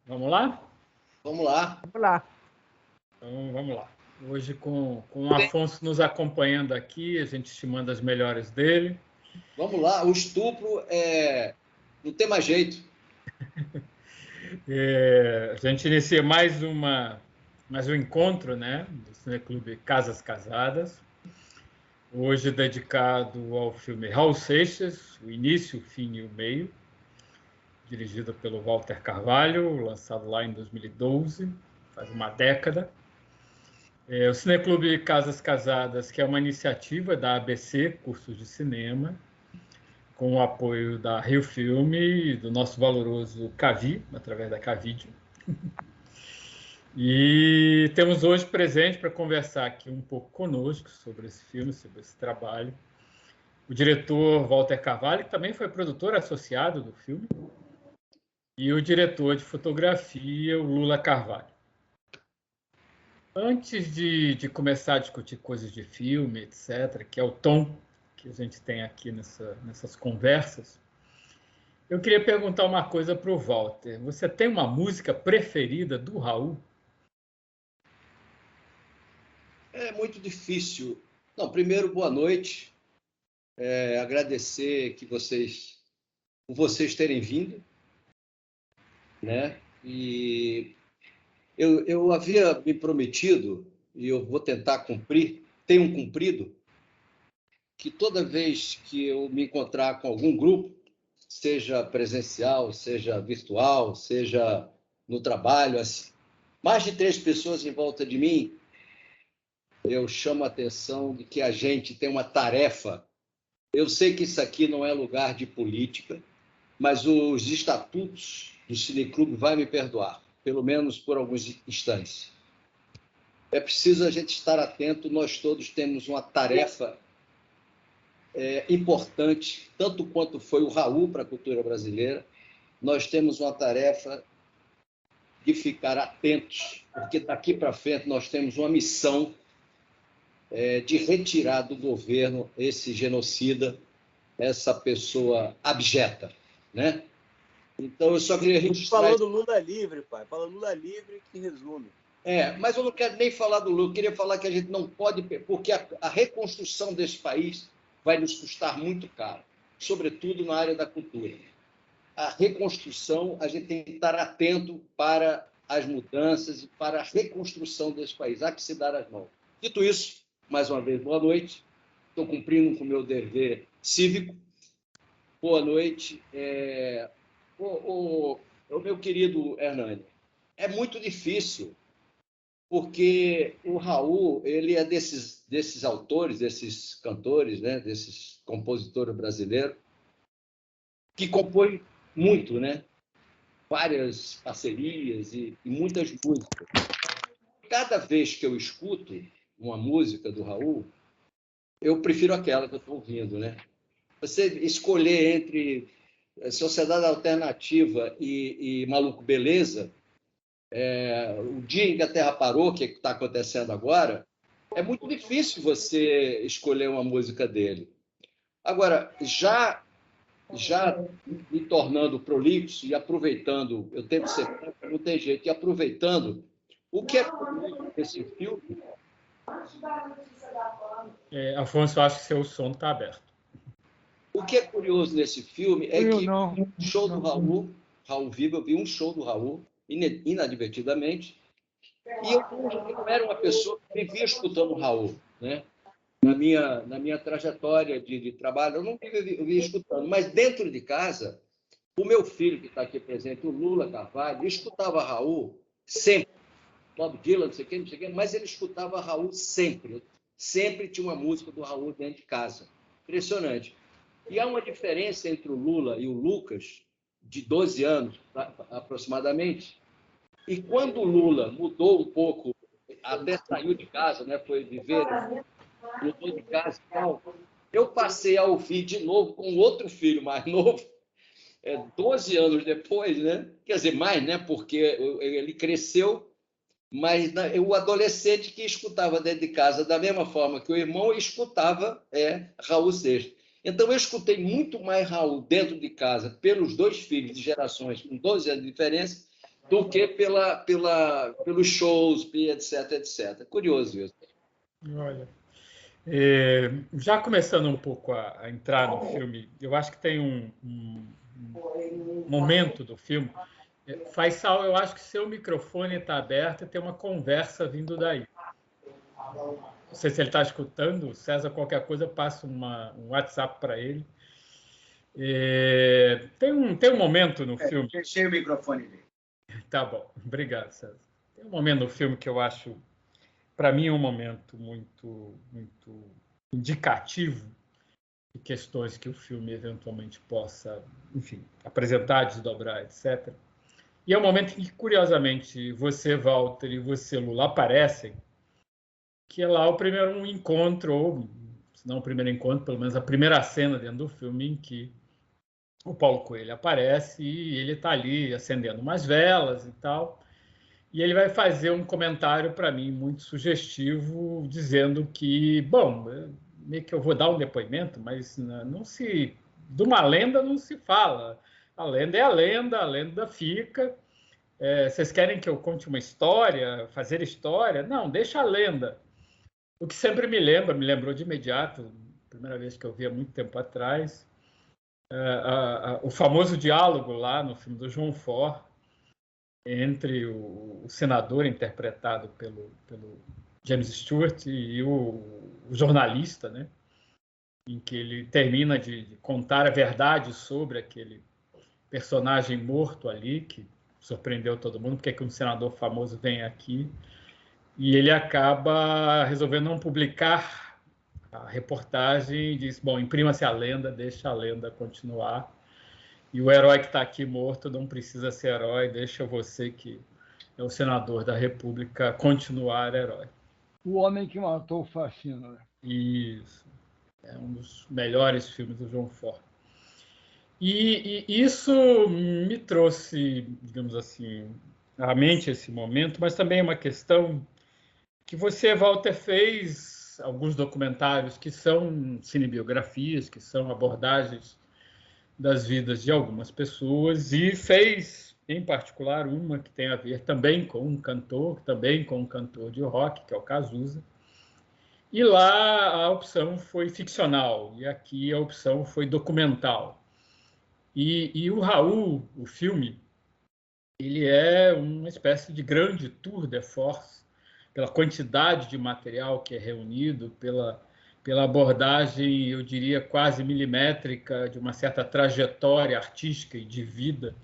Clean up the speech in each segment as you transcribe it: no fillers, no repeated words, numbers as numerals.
Vamos lá? Vamos lá. Vamos lá. Então, vamos lá. Hoje, com o Afonso nos acompanhando aqui, a gente te manda as melhores dele. Vamos lá. O estupro não tem mais jeito. A gente inicia mais um encontro, né, do Cineclube Casas Casadas. Hoje dedicado ao filme Raul Seixas, o início, o fim e o meio, dirigido pelo Walter Carvalho, lançado lá em 2012, faz uma década. O Cineclube Casas Casadas, que é uma iniciativa da ABC, Cursos de Cinema, com o apoio da Rio Filme e do nosso valoroso Cavi, através da Cavídeo. E temos hoje presente para conversar aqui um pouco conosco sobre esse filme, sobre esse trabalho, o diretor Walter Carvalho, que também foi produtor associado do filme, e o diretor de fotografia, o Lula Carvalho. Antes de começar a discutir coisas de filme, etc., que é o tom que a gente tem aqui nessas conversas, eu queria perguntar uma coisa para o Walter. Você tem uma música preferida do Raul? É muito difícil. Não, primeiro, boa noite. Agradecer por vocês terem vindo, né? E eu havia me prometido, e eu vou tentar cumprir, tenho cumprido, que toda vez que eu me encontrar com algum grupo, seja presencial, seja virtual, seja no trabalho, assim, mais de 3 pessoas em volta de mim, eu chamo a atenção de que a gente tem uma tarefa. Eu sei que isso aqui não é lugar de política, mas os estatutos do Cineclube vai me perdoar, pelo menos por alguns instantes. É preciso a gente estar atento, nós todos temos uma tarefa importante, tanto quanto foi o Raul para a cultura brasileira, nós temos uma tarefa de ficar atentos, porque daqui para frente nós temos uma missão de retirar do governo esse genocida, essa pessoa abjeta, né? Então, eu só queria registrar... Falou do Lula livre, pai. Fala Lula livre que resume. Mas eu não quero nem falar do Lula. Eu queria falar que a gente não pode... Porque a reconstrução desse país vai nos custar muito caro, sobretudo na área da cultura. A reconstrução, a gente tem que estar atento para as mudanças e para a reconstrução desse país. Há que se dar as mãos. Dito isso, mais uma vez, boa noite. Estou cumprindo com o meu dever cívico. Boa noite. O meu querido Hernani, é muito difícil, porque o Raul ele é desses autores, desses cantores, né, desses compositores brasileiros, que compõem muito, né? Várias parcerias e muitas músicas. Cada vez que eu escuto uma música do Raul, eu prefiro aquela que eu estou ouvindo, né? Você escolher entre Sociedade Alternativa e Maluco Beleza, o dia em que a Terra parou, que está acontecendo agora, é muito difícil você escolher uma música dele. Agora, já me tornando prolixo e aproveitando, eu tento ser, não tem jeito, e aproveitando, o que é esse filme? Afonso, acho que seu som está aberto. O que é curioso nesse filme é que o show do Raul Vigo, eu vi um show do Raul, inadvertidamente, e eu não era uma pessoa que vivia escutando o Raul, né? Na minha trajetória de trabalho, eu não vivia escutando, mas dentro de casa, o meu filho, que está aqui presente, o Lula Carvalho, escutava Raul sempre. Bob Dylan, não sei o quê, mas ele escutava Raul sempre. Sempre tinha uma música do Raul dentro de casa. Impressionante. E há uma diferença entre o Lula e o Lucas, de 12 anos aproximadamente. E quando o Lula mudou um pouco, até saiu de casa, né, foi viver, mudou de casa e tal, eu passei a ouvir de novo com outro filho mais novo, 12 anos depois, né? Quer dizer, mais, né? Porque ele cresceu, mas o adolescente que escutava dentro de casa da mesma forma que o irmão escutava Raul Seixas. Então, eu escutei muito mais Raul dentro de casa, pelos dois filhos de gerações com 12 anos de diferença, do que pelos shows, etc, etc. Curioso isso. Olha, já começando um pouco a entrar no filme, eu acho que tem um momento do filme. Faisal, eu acho que seu microfone está aberto e tem uma conversa vindo daí. Não sei se ele está escutando. César, qualquer coisa, passa um WhatsApp para ele. Tem um momento no filme. Fechei o microfone dele. Tá bom, obrigado, César. Tem um momento no filme que eu acho, para mim, um momento muito, muito indicativo de questões que o filme eventualmente possa, enfim, apresentar, desdobrar, etc. E é um momento em que, curiosamente, você, Walter, e você, Lula, aparecem, que é lá o primeiro encontro, ou se não o primeiro encontro, pelo menos a primeira cena dentro do filme em que o Paulo Coelho aparece e ele está ali acendendo umas velas e tal. E ele vai fazer um comentário para mim muito sugestivo, dizendo que, bom, meio que eu vou dar um depoimento, mas não se, de uma lenda não se fala. A lenda é a lenda fica. Vocês querem que eu conte uma história, fazer história? Não, deixa a lenda. O que sempre me lembrou de imediato, primeira vez que eu vi há muito tempo atrás, o famoso diálogo lá no filme do João Ford, entre o senador interpretado pelo James Stewart e o jornalista, né? Em que ele termina de contar a verdade sobre aquele personagem morto ali, que surpreendeu todo mundo, porque é que um senador famoso vem aqui, e ele acaba resolvendo não publicar a reportagem e diz, bom, imprima-se a lenda, deixa a lenda continuar, e o herói que está aqui morto não precisa ser herói, deixa você, que é o senador da República, continuar herói. O Homem que Matou o Fascino. Né? Isso. É um dos melhores filmes do João Ford. E isso me trouxe, digamos assim, à mente esse momento, mas também uma questão que você, Walter, fez alguns documentários que são cinebiografias, que são abordagens das vidas de algumas pessoas, e fez, em particular, uma que tem a ver também com um cantor de rock, que é o Cazuza. E lá a opção foi ficcional, e aqui a opção foi documental. E o Raul, o filme, ele é uma espécie de grande tour de force, pela quantidade de material que é reunido, pela abordagem, eu diria, quase milimétrica de uma certa trajetória artística e de vida,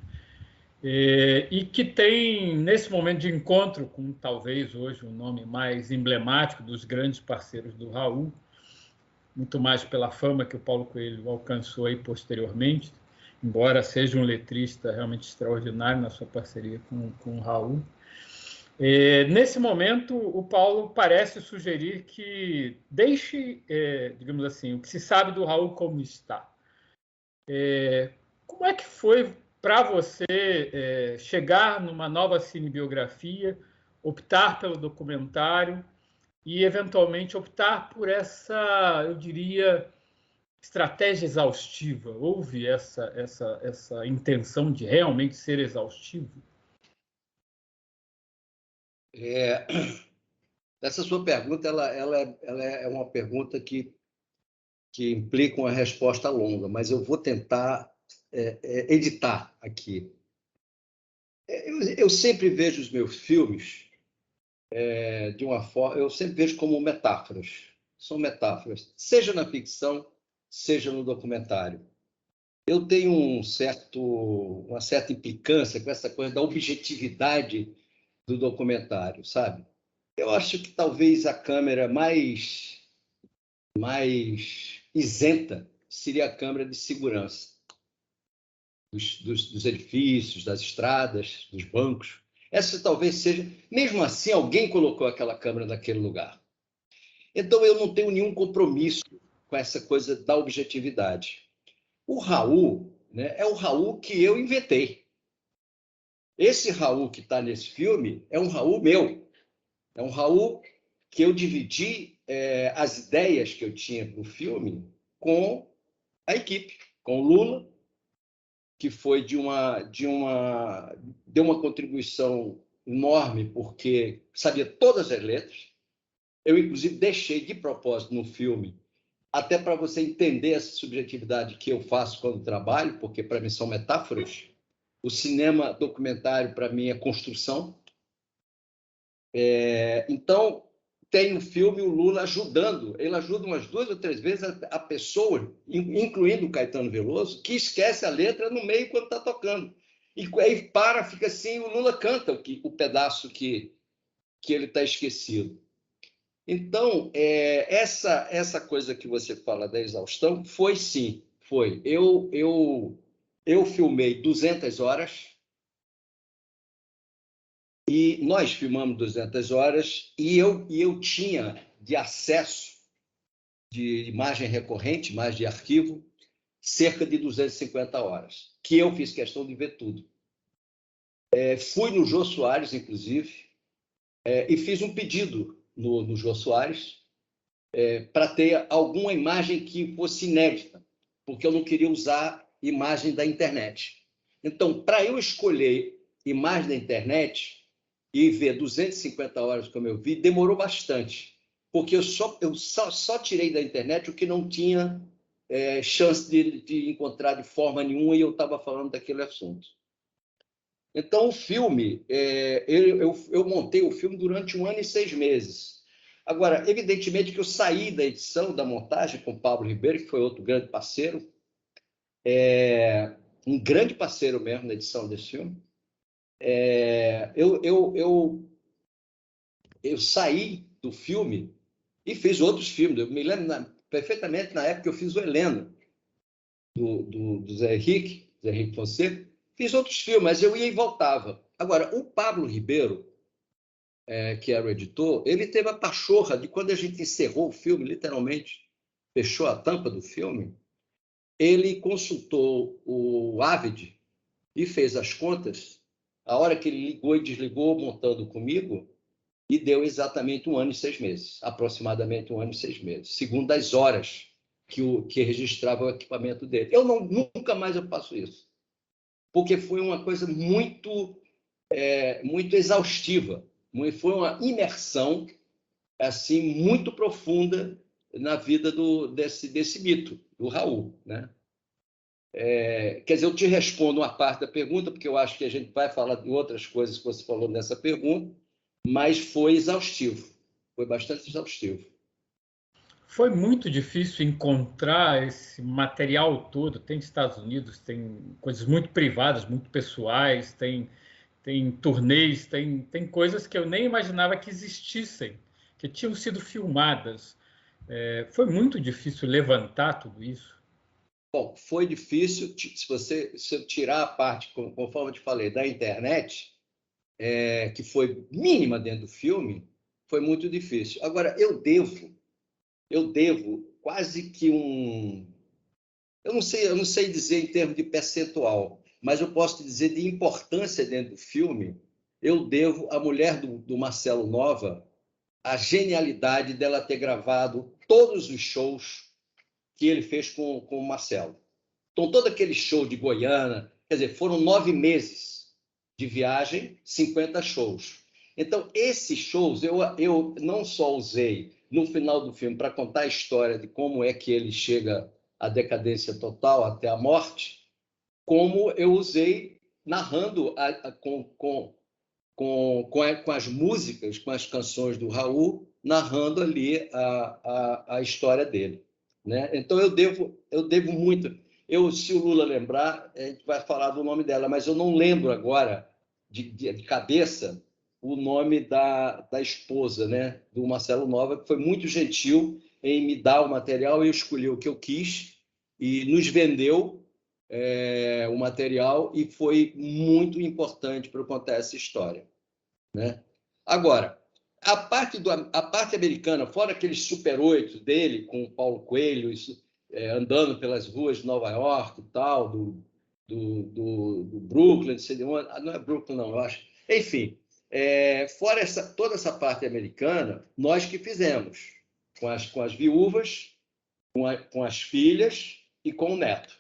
e que tem, nesse momento de encontro com, talvez, hoje, um nome mais emblemático dos grandes parceiros do Raul, muito mais pela fama que o Paulo Coelho alcançou aí posteriormente, embora seja um letrista realmente extraordinário na sua parceria com o Raul. Nesse momento, o Paulo parece sugerir que deixe, digamos assim, o que se sabe do Raul como está. Como é que foi para você chegar numa nova cinebiografia, optar pelo documentário e, eventualmente, optar por essa, eu diria, estratégia exaustiva? Houve essa intenção de realmente ser exaustivo? Essa sua pergunta ela é uma pergunta que implica uma resposta longa, mas eu vou tentar editar aqui. Eu sempre vejo os meus filmes de uma forma, eu sempre vejo como metáforas. São metáforas, seja na ficção, seja no documentário. Eu tenho uma certa implicância com essa coisa da objetividade do documentário, sabe? Eu acho que talvez a câmera mais isenta seria a câmera de segurança dos edifícios, das estradas, dos bancos. Essa talvez seja... Mesmo assim, alguém colocou aquela câmera naquele lugar. Então, eu não tenho nenhum compromisso com essa coisa da objetividade. O Raul, né, é o Raul que eu inventei. Esse Raul que está nesse filme é um Raul meu. É um Raul que eu dividi as ideias que eu tinha para o filme com a equipe, com o Lula, que foi deu uma contribuição enorme, porque sabia todas as letras. Eu, inclusive, deixei de propósito no filme, até para você entender essa subjetividade que eu faço quando trabalho, porque para mim são metáforas. O cinema documentário, para mim, é construção. Então, tem um filme, o Lula ajudando. Ele ajuda umas 2 ou 3 vezes a pessoa, incluindo o Caetano Veloso, que esquece a letra no meio quando está tocando. E aí fica assim, o Lula canta o pedaço que ele está esquecido. Então, essa coisa que você fala da exaustão, foi sim, foi. Eu filmei 200 horas, e nós filmamos 200 horas, e eu tinha de acesso de imagem recorrente, imagem de arquivo, cerca de 250 horas, que eu fiz questão de ver tudo. Fui no Jô Soares, inclusive, e fiz um pedido no Jô Soares, para ter alguma imagem que fosse inédita, porque eu não queria usar imagem da internet. Então, para eu escolher imagem da internet e ver 250 horas como eu vi, demorou bastante, porque eu só tirei da internet o que não tinha chance de encontrar de forma nenhuma, e eu estava falando daquele assunto. Então, o filme, eu montei o filme durante 1 ano e 6 meses. Agora, evidentemente que eu saí da edição, da montagem, com o Pablo Ribeiro, que foi outro grande parceiro, um grande parceiro mesmo na edição desse filme. Eu saí do filme e fiz outros filmes. Eu me lembro perfeitamente, na época, eu fiz o Helena, do Zé Henrique Fonseca. Fiz outros filmes, mas eu ia e voltava. Agora, o Pablo Ribeiro, que era o editor, ele teve a pachorra de, quando a gente encerrou o filme, literalmente, fechou a tampa do filme, ele consultou o Avid e fez as contas, a hora que ele ligou e desligou, montando comigo, e deu exatamente 1 ano e 6 meses, aproximadamente 1 ano e 6 meses, segundo as horas que registrava o equipamento dele. Nunca mais eu faço isso, porque foi uma coisa muito exaustiva. Foi uma imersão assim muito profunda na vida desse mito, do Raul, né? Quer dizer, eu te respondo uma parte da pergunta, porque eu acho que a gente vai falar de outras coisas que você falou nessa pergunta, mas foi exaustivo, foi bastante exaustivo. Foi muito difícil encontrar esse material todo. Tem Estados Unidos, tem coisas muito privadas, muito pessoais, tem turnês, tem coisas que eu nem imaginava que existissem, que tinham sido filmadas. Foi muito difícil levantar tudo isso. Bom, foi difícil. Se eu tirar a parte, conforme eu te falei, da internet, que foi mínima dentro do filme, foi muito difícil. Agora, eu devo quase que eu não sei dizer em termos de percentual, mas eu posso te dizer de importância dentro do filme. Eu devo à mulher do Marcelo Nova a genialidade dela ter gravado todos os shows que ele fez com o Marcelo. Então, todo aquele show de Goiânia, quer dizer, foram 9 meses de viagem, 50 shows. Então, esses shows eu não só usei no final do filme para contar a história de como é que ele chega à decadência total até a morte, como eu usei narrando com as músicas, com as canções do Raul, narrando ali a história dele, né? Então, eu devo muito. Se o Lula lembrar, a gente vai falar do nome dela, mas eu não lembro agora, de cabeça, o nome da esposa, né, do Marcelo Nova, que foi muito gentil em me dar o material. Eu escolhi o que eu quis e nos vendeu o material, e foi muito importante para eu contar essa história, né? Agora, a parte americana, fora aqueles Super 8 dele, com o Paulo Coelho, andando pelas ruas de Nova York e tal, do Brooklyn, não é Brooklyn, não, eu acho. Enfim, fora toda essa parte americana, nós que fizemos, com as viúvas, com as filhas, e com o neto.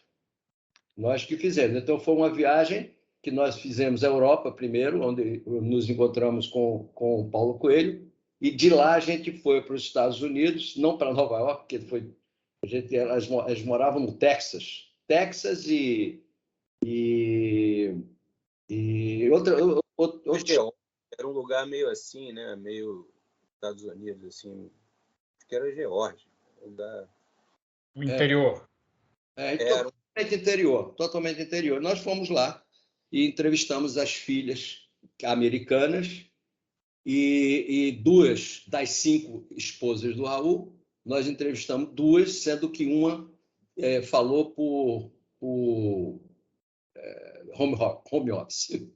Nós que fizemos. Então, foi uma viagem que nós fizemos à Europa primeiro, onde nos encontramos com o Paulo Coelho, e de lá a gente foi para os Estados Unidos, não para Nova York, porque elas moravam no Texas. Texas e outro... Era um lugar meio assim, né? Meio Estados Unidos, assim. Acho que era Geórgia. O interior. Então, totalmente interior. Nós fomos lá e entrevistamos as filhas americanas e 2 das 5 esposas do Raul. Nós entrevistamos 2, sendo que uma falou por home office.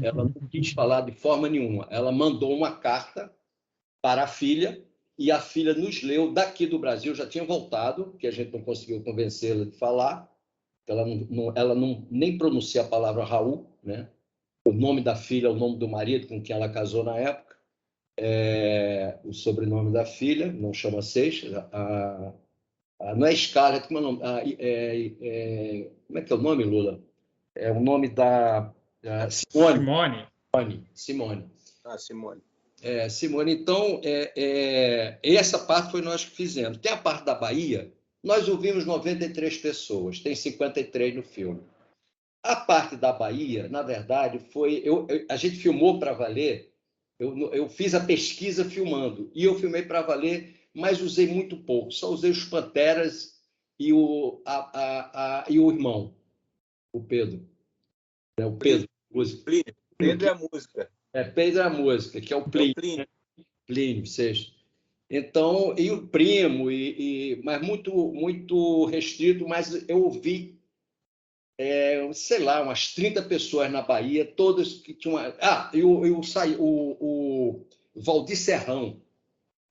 Ela não quis falar de forma nenhuma. Ela mandou uma carta para a filha e a filha nos leu daqui do Brasil. Já tinha voltado, que a gente não conseguiu convencê-la de falar. Ela nem pronuncia a palavra Raul, né? O nome da filha é o nome do marido com quem ela casou na época. O sobrenome da filha não chama Seixas. Não é Scarlett, como é o nome? Como é que é o nome, Lula? É o nome da Simone. Simone. Simone. Simone. Então, essa parte foi nós que fizemos. Tem a parte da Bahia, nós ouvimos 93 pessoas, tem 53 no filme. A parte da Bahia, na verdade, foi... a gente filmou para valer, eu fiz a pesquisa filmando, e eu filmei para valer, mas usei muito pouco, só usei os Panteras e o irmão, o Pedro. O Pedro. Pedro é a música. Pedro é a música, que é o Plínio. Plínio, seja. Então, e o primo, mas muito, muito restrito, mas eu ouvi, sei lá, umas 30 pessoas na Bahia, todas que tinham... o Valdir Serrão.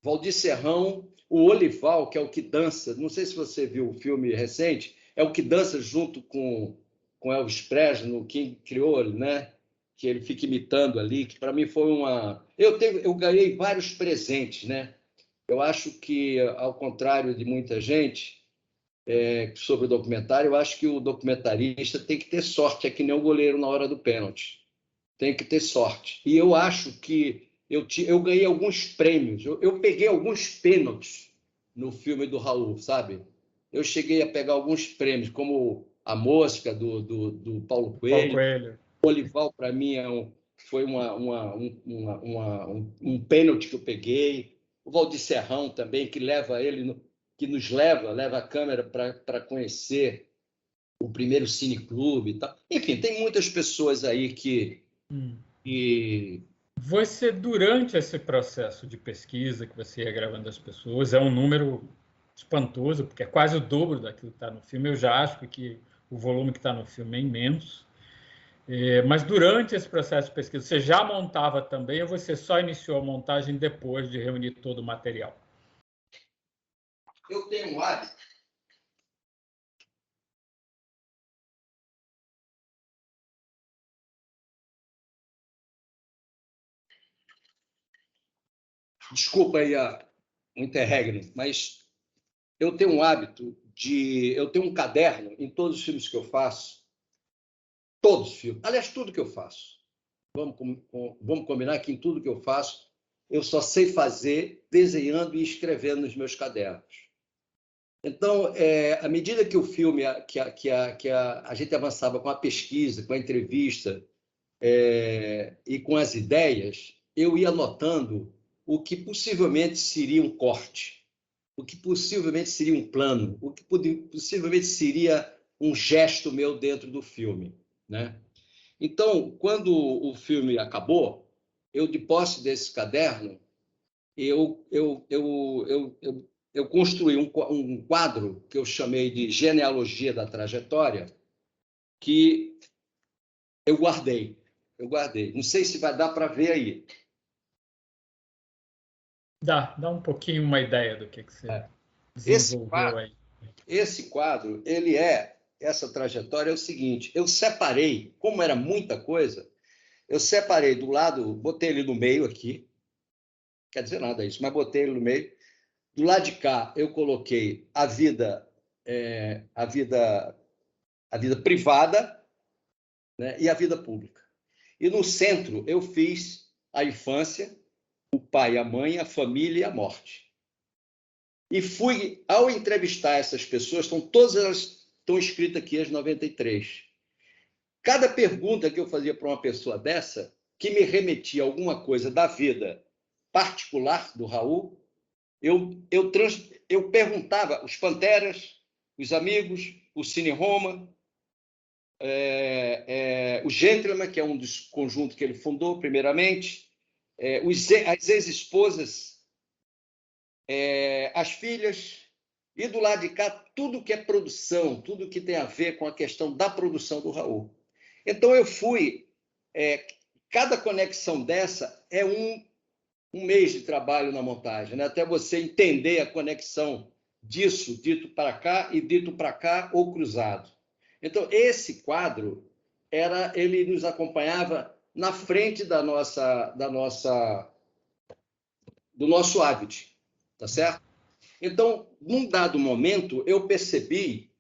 Valdir Serrão, o Olival, que é o que dança, não sei se você viu o filme recente, é o que dança junto com Elvis Presley, no King Creole, né? Que ele fica imitando ali, que para mim foi uma... Eu ganhei vários presentes, né? Eu acho que, ao contrário de muita gente sobre o documentário, eu acho que o documentarista tem que ter sorte, é que nem o goleiro na hora do pênalti. Tem que ter sorte. E eu acho que eu ganhei alguns prêmios, eu peguei alguns pênaltis no filme do Raul, sabe? Eu cheguei a pegar alguns prêmios, como A Mosca, do Paulo Coelho. O Olival, para mim, foi um pênalti que eu peguei. O Valdir Serrão também, que nos leva a câmera para conhecer o primeiro cineclube e tal. Enfim, tem muitas pessoas aí que... Você, durante esse processo de pesquisa que você ia gravando as pessoas, é um número espantoso, porque é quase o dobro daquilo que está no filme. Eu já acho que o volume que está no filme é imenso. Mas durante esse processo de pesquisa, você já montava também ou você só iniciou a montagem depois de reunir todo o material? Eu tenho um hábito. Desculpa aí o interregno, mas eu tenho um hábito eu tenho um caderno em todos os filmes que eu faço, todos os filmes, aliás, tudo que eu faço. Vamos combinar que em tudo que eu faço, eu só sei fazer desenhando e escrevendo nos meus cadernos. Então, à medida que o filme, a gente avançava com a pesquisa, com a entrevista e com as ideias, eu ia anotando o que possivelmente seria um corte, o que possivelmente seria um plano, o que possivelmente seria um gesto meu dentro do filme, né? Então, quando o filme acabou, eu, de posse desse caderno, eu construí um quadro que eu chamei de Genealogia da Trajetória, que eu guardei. Não sei se vai dar para ver aí. Dá um pouquinho uma ideia do que você desenvolveu aí. Esse quadro, essa trajetória é o seguinte, eu separei, como era muita coisa, eu separei do lado, botei ele no meio aqui, quer dizer nada isso, mas botei ele no meio. Do lado de cá, eu coloquei a vida a vida privada, né, e a vida pública. E no centro eu fiz a infância, o pai, a mãe, a família e a morte. E fui, ao entrevistar essas pessoas, todas elas estão escritas aqui, as 93. Cada pergunta que eu fazia para uma pessoa dessa, que me remetia a alguma coisa da vida particular do Raul, eu perguntava os Panteras, os Amigos, o Cine Roma, o Gentleman, que é um dos conjuntos que ele fundou, primeiramente, as ex-esposas, as filhas, e do lado de cá, tudo que é produção, tudo que tem a ver com a questão da produção do Raul. Então, eu fui... cada conexão dessa é um mês de trabalho na montagem, né? Até você entender a conexão disso, dito para cá e dito para cá ou cruzado. Então, esse quadro, ele nos acompanhava na frente do nosso hábito, tá certo? Então, num dado momento, eu percebi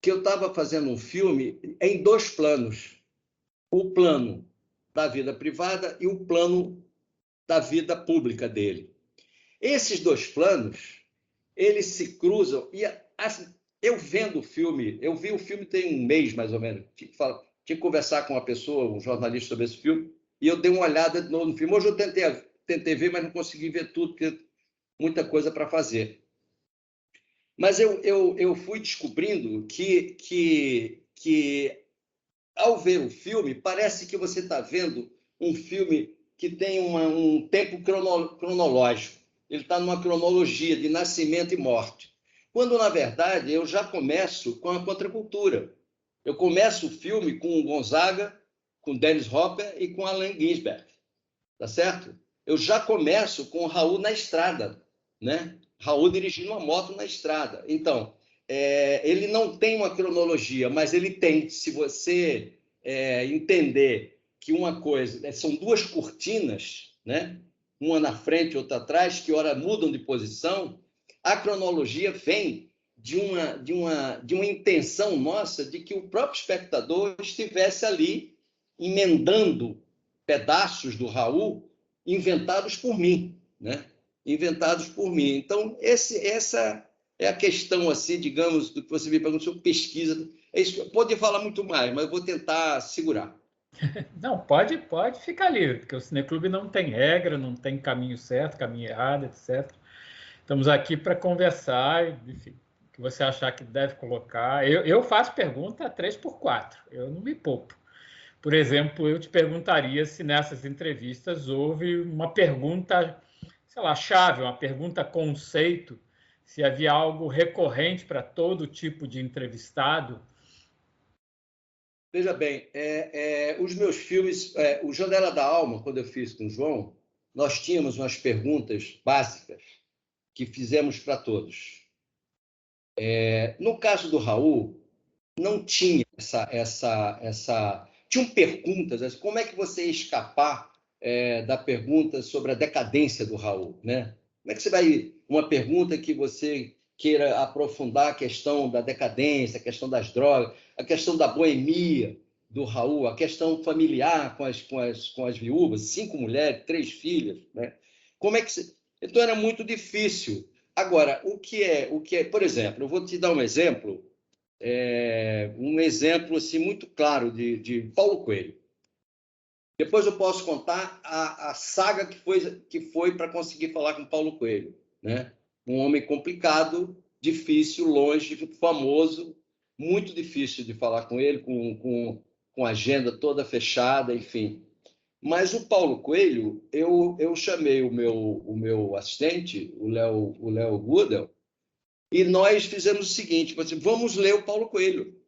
que eu estava fazendo um filme em 2 planos. O plano da vida privada e o plano da vida pública dele. Esses 2 planos, eles se cruzam, e assim, eu vendo o filme, eu vi o filme tem um mês, mais ou menos, tinha que conversar com uma pessoa, um jornalista sobre esse filme, e eu dei uma olhada de novo no filme. Hoje eu tentei ver, mas não consegui ver tudo, porque muita coisa para fazer. Mas eu fui descobrindo que ao ver o filme, parece que você está vendo um filme que tem um tempo cronológico. Ele está numa cronologia de nascimento e morte. Quando, na verdade, eu já começo com a contracultura. Eu começo o filme com o Gonzaga, com Dennis Hopper e com Allen Ginsberg. Tá certo? Eu já começo com o Raul na estrada, né? Raul dirigindo uma moto na estrada. Então, ele não tem uma cronologia, mas ele tem. Se você entender que uma coisa... são 2 cortinas, né? Uma na frente e outra atrás, que ora mudam de posição, a cronologia vem de uma intenção nossa de que o próprio espectador estivesse ali emendando pedaços do Raul inventados por mim, né? Inventados por mim. Então, essa é a questão, assim, digamos, do que você me perguntou sobre pesquisa. É isso que eu poderia falar muito mais, mas eu vou tentar segurar. Não, pode ficar livre, porque o Cineclube não tem regra, não tem caminho certo, caminho errado, etc. Estamos aqui para conversar, enfim, o que você achar que deve colocar. Eu faço pergunta 3x4, eu não me poupo. Por exemplo, eu te perguntaria se nessas entrevistas houve uma pergunta, sei lá, chave, uma pergunta conceito, se havia algo recorrente para todo tipo de entrevistado. Veja bem, os meus filmes, o Janela da Alma, quando eu fiz com o João, nós tínhamos umas perguntas básicas que fizemos para todos. No caso do Raul, não tinha tinham perguntas, como é que você ia escapar da pergunta sobre a decadência do Raul, né? Como é que você vai... Uma pergunta que você queira aprofundar a questão da decadência, a questão das drogas, a questão da boemia do Raul, a questão familiar com as viúvas, 5 mulheres, 3 filhas, né? Como é que você... Então, era muito difícil. Agora, o que é... Por exemplo, eu vou te dar um exemplo assim, muito claro de Paulo Coelho. Depois eu posso contar a saga que foi para conseguir falar com Paulo Coelho, né? Um homem complicado, difícil, longe, famoso, muito difícil de falar com ele, com a agenda toda fechada, enfim. Mas o Paulo Coelho, eu chamei o meu assistente, o Léo Gudel, e nós fizemos o seguinte: vamos ler o Paulo Coelho.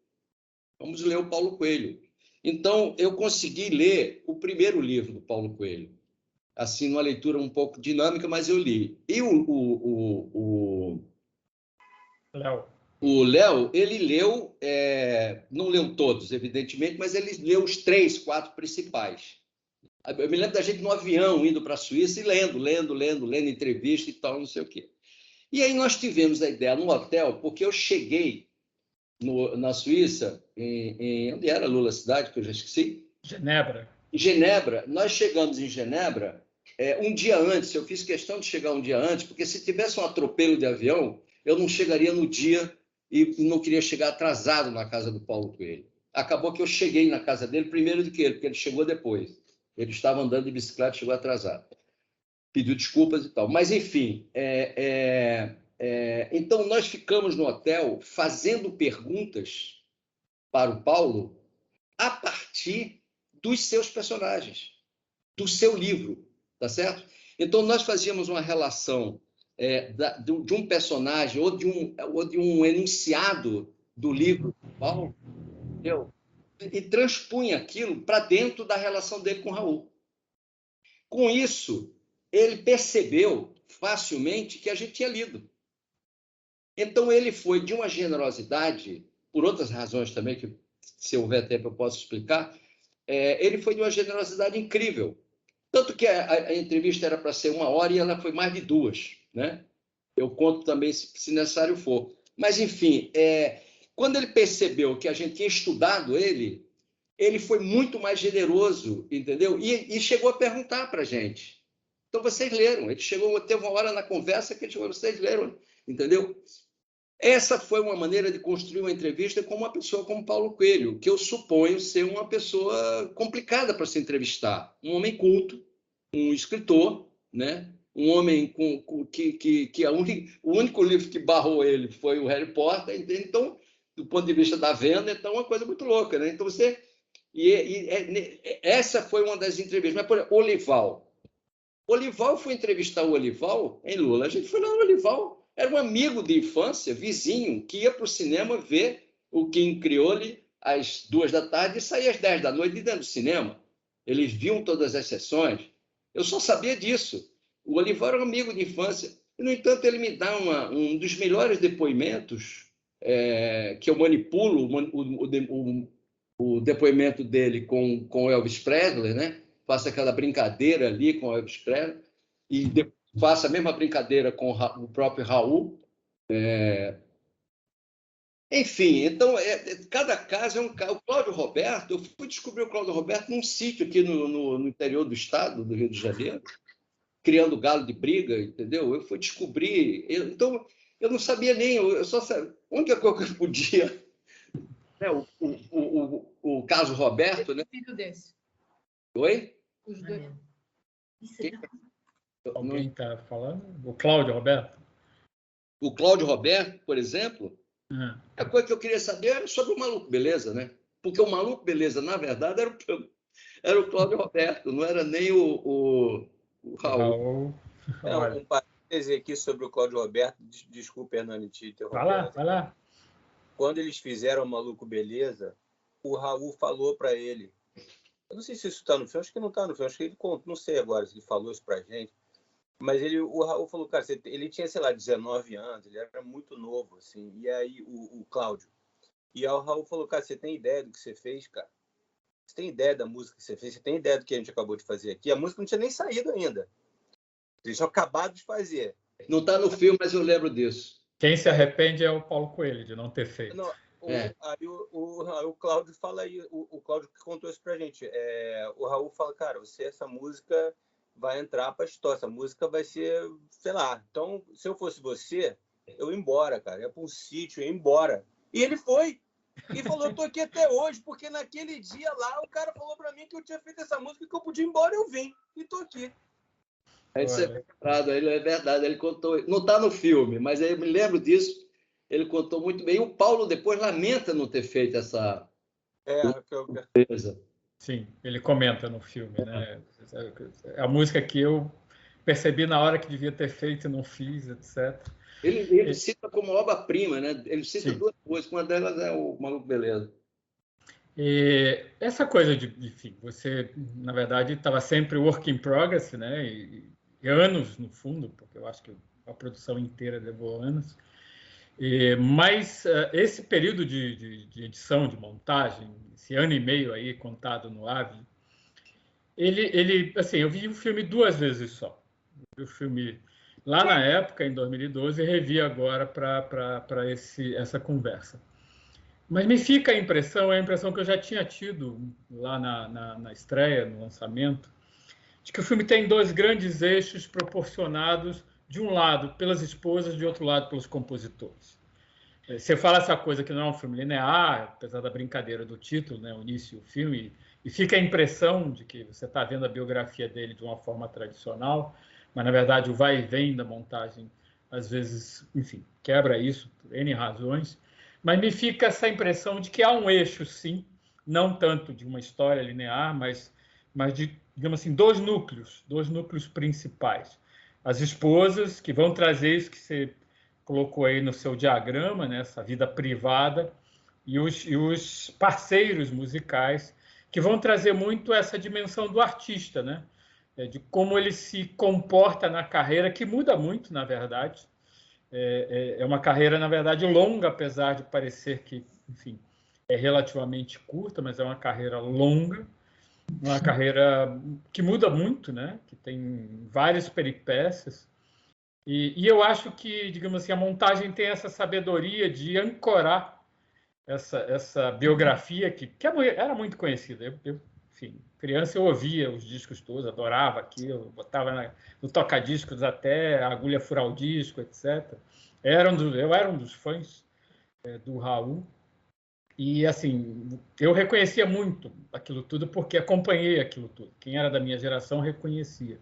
Vamos ler o Paulo Coelho. Então, eu consegui ler o primeiro livro do Paulo Coelho. Assim, uma leitura um pouco dinâmica, mas eu li. E o Léo, ele leu, não leu todos, evidentemente, mas ele leu os 3, 4 principais. Eu me lembro da gente no avião, indo para a Suíça e lendo entrevista e tal, não sei o quê. E aí nós tivemos a ideia no hotel, porque eu cheguei na Suíça, onde era Lula cidade, que eu já esqueci? Genebra. Em Genebra. Nós chegamos em Genebra um dia antes. Eu fiz questão de chegar um dia antes, porque se tivesse um atropelo de avião, eu não chegaria no dia e não queria chegar atrasado na casa do Paulo Coelho. Acabou que eu cheguei na casa dele primeiro do que ele, porque ele chegou depois. Ele estava andando de bicicleta e chegou atrasado. Pediu desculpas e tal. Mas, enfim, então nós ficamos no hotel fazendo perguntas para o Paulo a partir dos seus personagens, do seu livro, tá certo? Então nós fazíamos uma relação de um personagem ou de um enunciado do livro do Paulo, entendeu? E transpunha aquilo para dentro da relação dele com o Raul. Com isso, ele percebeu facilmente que a gente tinha lido. Então, ele foi de uma generosidade, por outras razões também, que se houver tempo eu posso explicar, ele foi de uma generosidade incrível. Tanto que a entrevista era para ser 1 hora e ela foi mais de 2, né? Eu conto também se necessário for. Mas, enfim, quando ele percebeu que a gente tinha estudado ele foi muito mais generoso, entendeu? E chegou a perguntar para a gente. Então, vocês leram. Ele chegou, teve uma hora na conversa que ele chegou, vocês leram, entendeu? Essa foi uma maneira de construir uma entrevista com uma pessoa como Paulo Coelho, que eu suponho ser uma pessoa complicada para se entrevistar. Um homem culto, um escritor, né? Um homem que o único livro que barrou ele foi o Harry Potter. Então, do ponto de vista da venda, então é uma coisa muito louca, né? Então, essa foi uma das entrevistas. Mas, por exemplo, Olival foi entrevistar o Olival em Lula. A gente foi lá no Olival. Era um amigo de infância, vizinho, que ia para o cinema ver o King Creole às 2 da tarde e saía às 10 da noite dentro do cinema. Eles viam todas as sessões. Eu só sabia disso. O Olival era um amigo de infância. E, no entanto, ele me dá um dos melhores depoimentos que eu manipulo, o depoimento dele com o Elvis Presley, né? Faço aquela brincadeira ali com o Elvis Presley e faço a mesma brincadeira com o próprio Raul. Enfim, então, cada caso é um caso. O Cláudio Roberto, eu fui descobrir o Cláudio Roberto num sítio aqui no interior do estado, do Rio de Janeiro, criando galo de briga, entendeu? Eu fui descobrir. Então, eu não sabia nem, eu só sabia. A única coisa que eu podia. O caso Roberto, né? Filho desse. Oi? Os dois. Alguém está falando? O Cláudio Roberto? O Cláudio Roberto, por exemplo, a coisa que eu queria saber era sobre o Maluco Beleza, né? Porque o Maluco Beleza, na verdade, era o Cláudio Roberto, não era nem o Raul. Um parêntese aqui sobre o Cláudio Roberto. Desculpa, Hernani, te interromper. Vai lá. Quando eles fizeram o Maluco Beleza, o Raul falou para ele. Eu não sei se isso está no filme, acho que não está no filme, acho que ele contou, não sei agora se ele falou isso para a gente, mas o Raul falou, cara, ele tinha, sei lá, 19 anos, ele era muito novo, assim, e aí o Cláudio. E aí o Raul falou, cara, você tem ideia do que você fez, cara? Você tem ideia da música que você fez? Você tem ideia do que a gente acabou de fazer aqui? A música não tinha nem saído ainda. Eles tinham acabado de fazer. Não está no filme, mas eu lembro disso. Quem se arrepende é o Paulo Coelho, de não ter feito. Não, aí o Cláudio fala aí, o Cláudio que contou isso pra gente. O Raul fala, cara, essa música vai entrar pra história, essa música vai ser, sei lá. Então, se eu fosse você, eu ia embora, cara. Ia pra um sítio, ia embora. E ele foi. E falou, eu tô aqui até hoje, porque naquele dia lá o cara falou pra mim que eu tinha feito essa música e que eu podia ir embora, eu vim. E tô aqui. Isso é lembrado, é verdade, ele contou. Não está no filme, mas eu me lembro disso. Ele contou muito bem. E o Paulo depois lamenta não ter feito essa coisa. Sim, ele comenta no filme, né? A música que eu percebi na hora que devia ter feito e não fiz, etc. Ele cita como obra-prima, né? Ele cita Sim. 2 coisas, uma delas é o Maluco Beleza. E essa coisa enfim, você, na verdade, estava sempre work in progress, né? E anos, no fundo, porque eu acho que a produção inteira levou anos. Mas esse período de edição, de montagem, esse ano e meio aí contado no AVE, assim, eu vi o filme 2 vezes só. Eu vi o filme lá na época, em 2012, e revi agora para essa conversa. Mas me fica a impressão que eu já tinha tido lá na estreia, no lançamento, de que o filme tem dois grandes eixos proporcionados, de um lado pelas esposas, de outro lado pelos compositores. Você fala essa coisa que não é um filme linear, apesar da brincadeira do título, né, o início do filme, e fica a impressão de que você está vendo a biografia dele de uma forma tradicional, mas na verdade o vai e vem da montagem, às vezes, enfim, quebra isso por N razões, mas me fica essa impressão de que há um eixo, sim, não tanto de uma história linear, mas de, digamos assim, dois núcleos principais. As esposas, que vão trazer isso que você colocou aí no seu diagrama, né, essa vida privada, e os parceiros musicais, que vão trazer muito essa dimensão do artista, né, de como ele se comporta na carreira, que muda muito, na verdade. É uma carreira, na verdade, longa, apesar de parecer que, enfim, é relativamente curta, mas é uma carreira longa, uma carreira que muda muito, né, que tem várias peripécias. E eu acho que, digamos assim, a montagem tem essa sabedoria de ancorar essa biografia que era muito conhecida. Enfim, criança, eu ouvia os discos todos, adorava aquilo, botava no toca-discos até a agulha furar o disco, etc. Eu era um dos fãs do Raul. E, assim, eu reconhecia muito aquilo tudo porque acompanhei aquilo tudo. Quem era da minha geração reconhecia.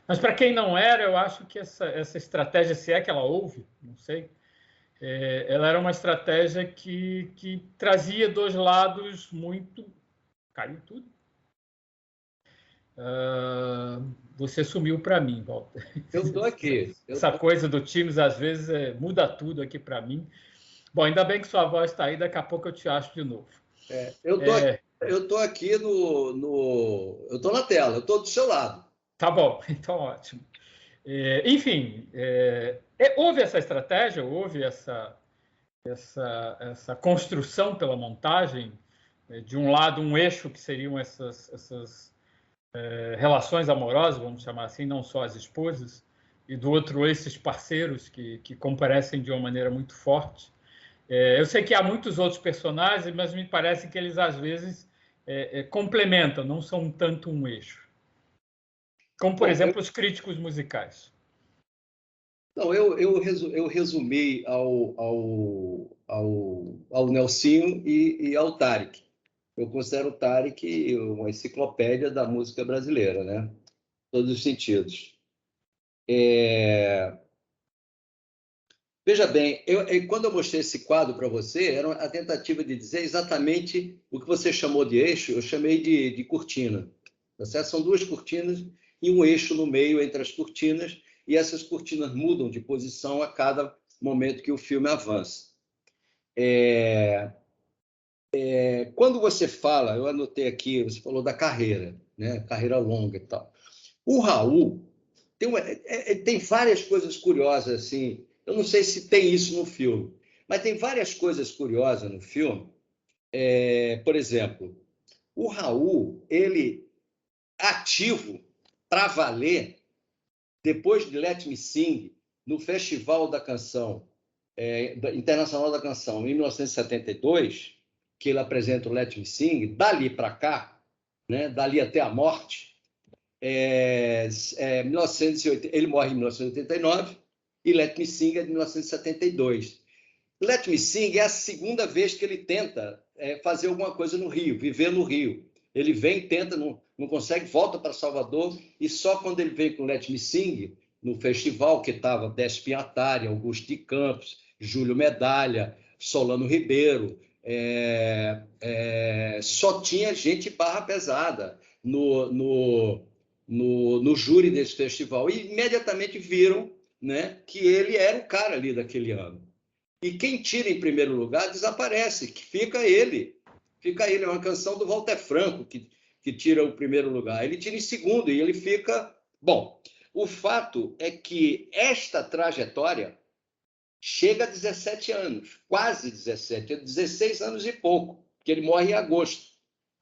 Mas para quem não era, eu acho que essa estratégia, se é que ela houve, não sei, ela era uma estratégia que trazia dois lados muito... Caiu tudo. Você sumiu para mim, Walter. Eu estou aqui. Essa coisa do Teams, às vezes, muda tudo aqui para mim. Bom, ainda bem que sua voz está aí, daqui a pouco eu te acho de novo. Eu estou aqui eu estou na tela, eu estou do seu lado. Tá bom, então ótimo. Enfim, houve essa estratégia, houve essa construção pela montagem, de um lado um eixo que seriam essas relações amorosas, vamos chamar assim, não só as esposas, e do outro esses parceiros que comparecem de uma maneira muito forte. Eu sei que há muitos outros personagens, mas me parece que eles às vezes complementam, não são tanto um eixo. Como, por exemplo, os críticos musicais. Não, eu resumi ao Nelsinho e ao Tarek. Eu considero o Tarek uma enciclopédia da música brasileira, né? Em todos os sentidos. Veja bem, quando eu mostrei esse quadro para você, era a tentativa de dizer exatamente o que você chamou de eixo, eu chamei de cortina. Tá certo? São duas cortinas e um eixo no meio entre as cortinas, e essas cortinas mudam de posição a cada momento que o filme avança. Quando você fala, eu anotei aqui, você falou da carreira, né? Carreira longa e tal. O Raul tem várias coisas curiosas, assim. Eu não sei se tem isso no filme, mas tem várias coisas curiosas no filme. Por exemplo, o Raul, ele ativo para valer, depois de Let Me Sing, no Festival da Canção Internacional da Canção, em 1972, que ele apresenta o Let Me Sing, dali para cá, né, dali até a morte, 1980, ele morre em 1989 e Let Me Sing é de 1972. Let Me Sing é a segunda vez que ele tenta fazer alguma coisa no Rio, viver no Rio. Ele vem, tenta, não consegue, volta para Salvador, e só quando ele vem com Let Me Sing, no festival, que estava Despim Atari, Augusto de Campos, Júlio Medalha, Solano Ribeiro, só tinha gente barra pesada no júri desse festival. E imediatamente viram, né, que ele era o cara ali daquele ano. E quem tira em primeiro lugar desaparece, que fica ele. É uma canção do Walter Franco que tira o primeiro lugar. Ele tira em segundo e ele fica... Bom, o fato é que esta trajetória chega a 17 anos, quase 17, 16 anos e pouco, porque ele morre em agosto.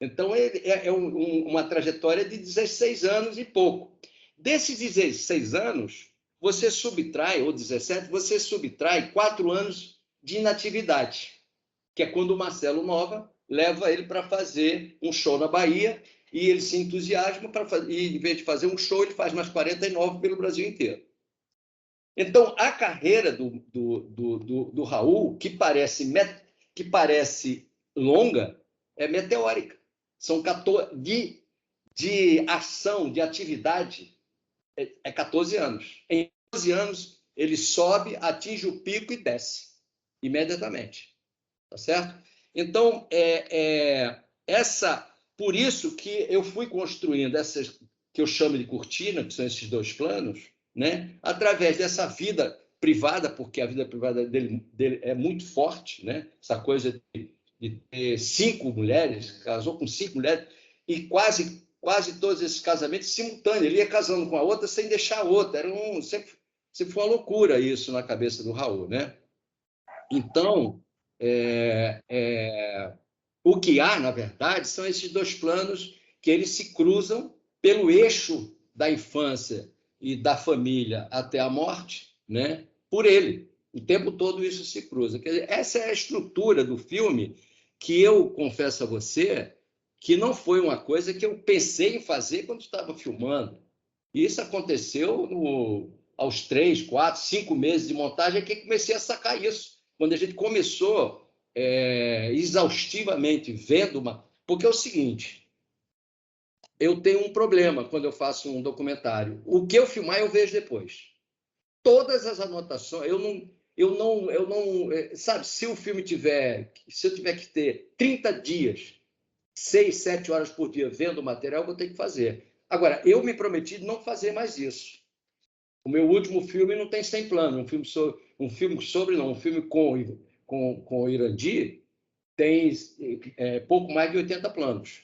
Então, é uma trajetória de 16 anos e pouco. Desses 16 anos, você subtrai, ou 17, você subtrai 4 anos de inatividade. que é quando o Marcelo Nova leva ele para fazer um show na Bahia e ele se entusiasma e, em vez de fazer um show, ele faz mais 49 pelo Brasil inteiro. Então, a carreira do Raul, que parece longa, é meteórica. São 14 de ação, de atividade, é 14 anos. Em 14 anos, ele sobe, atinge o pico e desce imediatamente. Tá certo? Então, por isso que eu fui construindo essas que eu chamo de cortina, que são esses dois planos, né? Através dessa vida privada, porque a vida privada dele é muito forte, né? Essa coisa de ter 5 mulheres, casou com 5 mulheres, e quase todos esses casamentos simultâneos. Ele ia casando com a outra sem deixar a outra. Sempre foi uma loucura isso na cabeça do Raul, né? Então, o que há, na verdade, são esses dois planos que eles se cruzam pelo eixo da infância e da família até a morte, né? Por ele. O tempo todo isso se cruza. Quer dizer, essa é a estrutura do filme que eu confesso a você que não foi uma coisa que eu pensei em fazer quando estava filmando. Isso aconteceu aos 3, 4, 5 meses de montagem, é que comecei a sacar isso. Quando a gente começou exaustivamente vendo Porque é o seguinte, eu tenho um problema quando eu faço um documentário. O que eu filmar, eu vejo depois. Todas as anotações, sabe, se eu tiver que ter 30 dias, 6, 7 horas por dia vendo o material, eu vou ter que fazer. Agora, eu me prometi de não fazer mais isso. O meu último filme não tem 100 planos. Um filme com o Irandi tem pouco mais de 80 planos.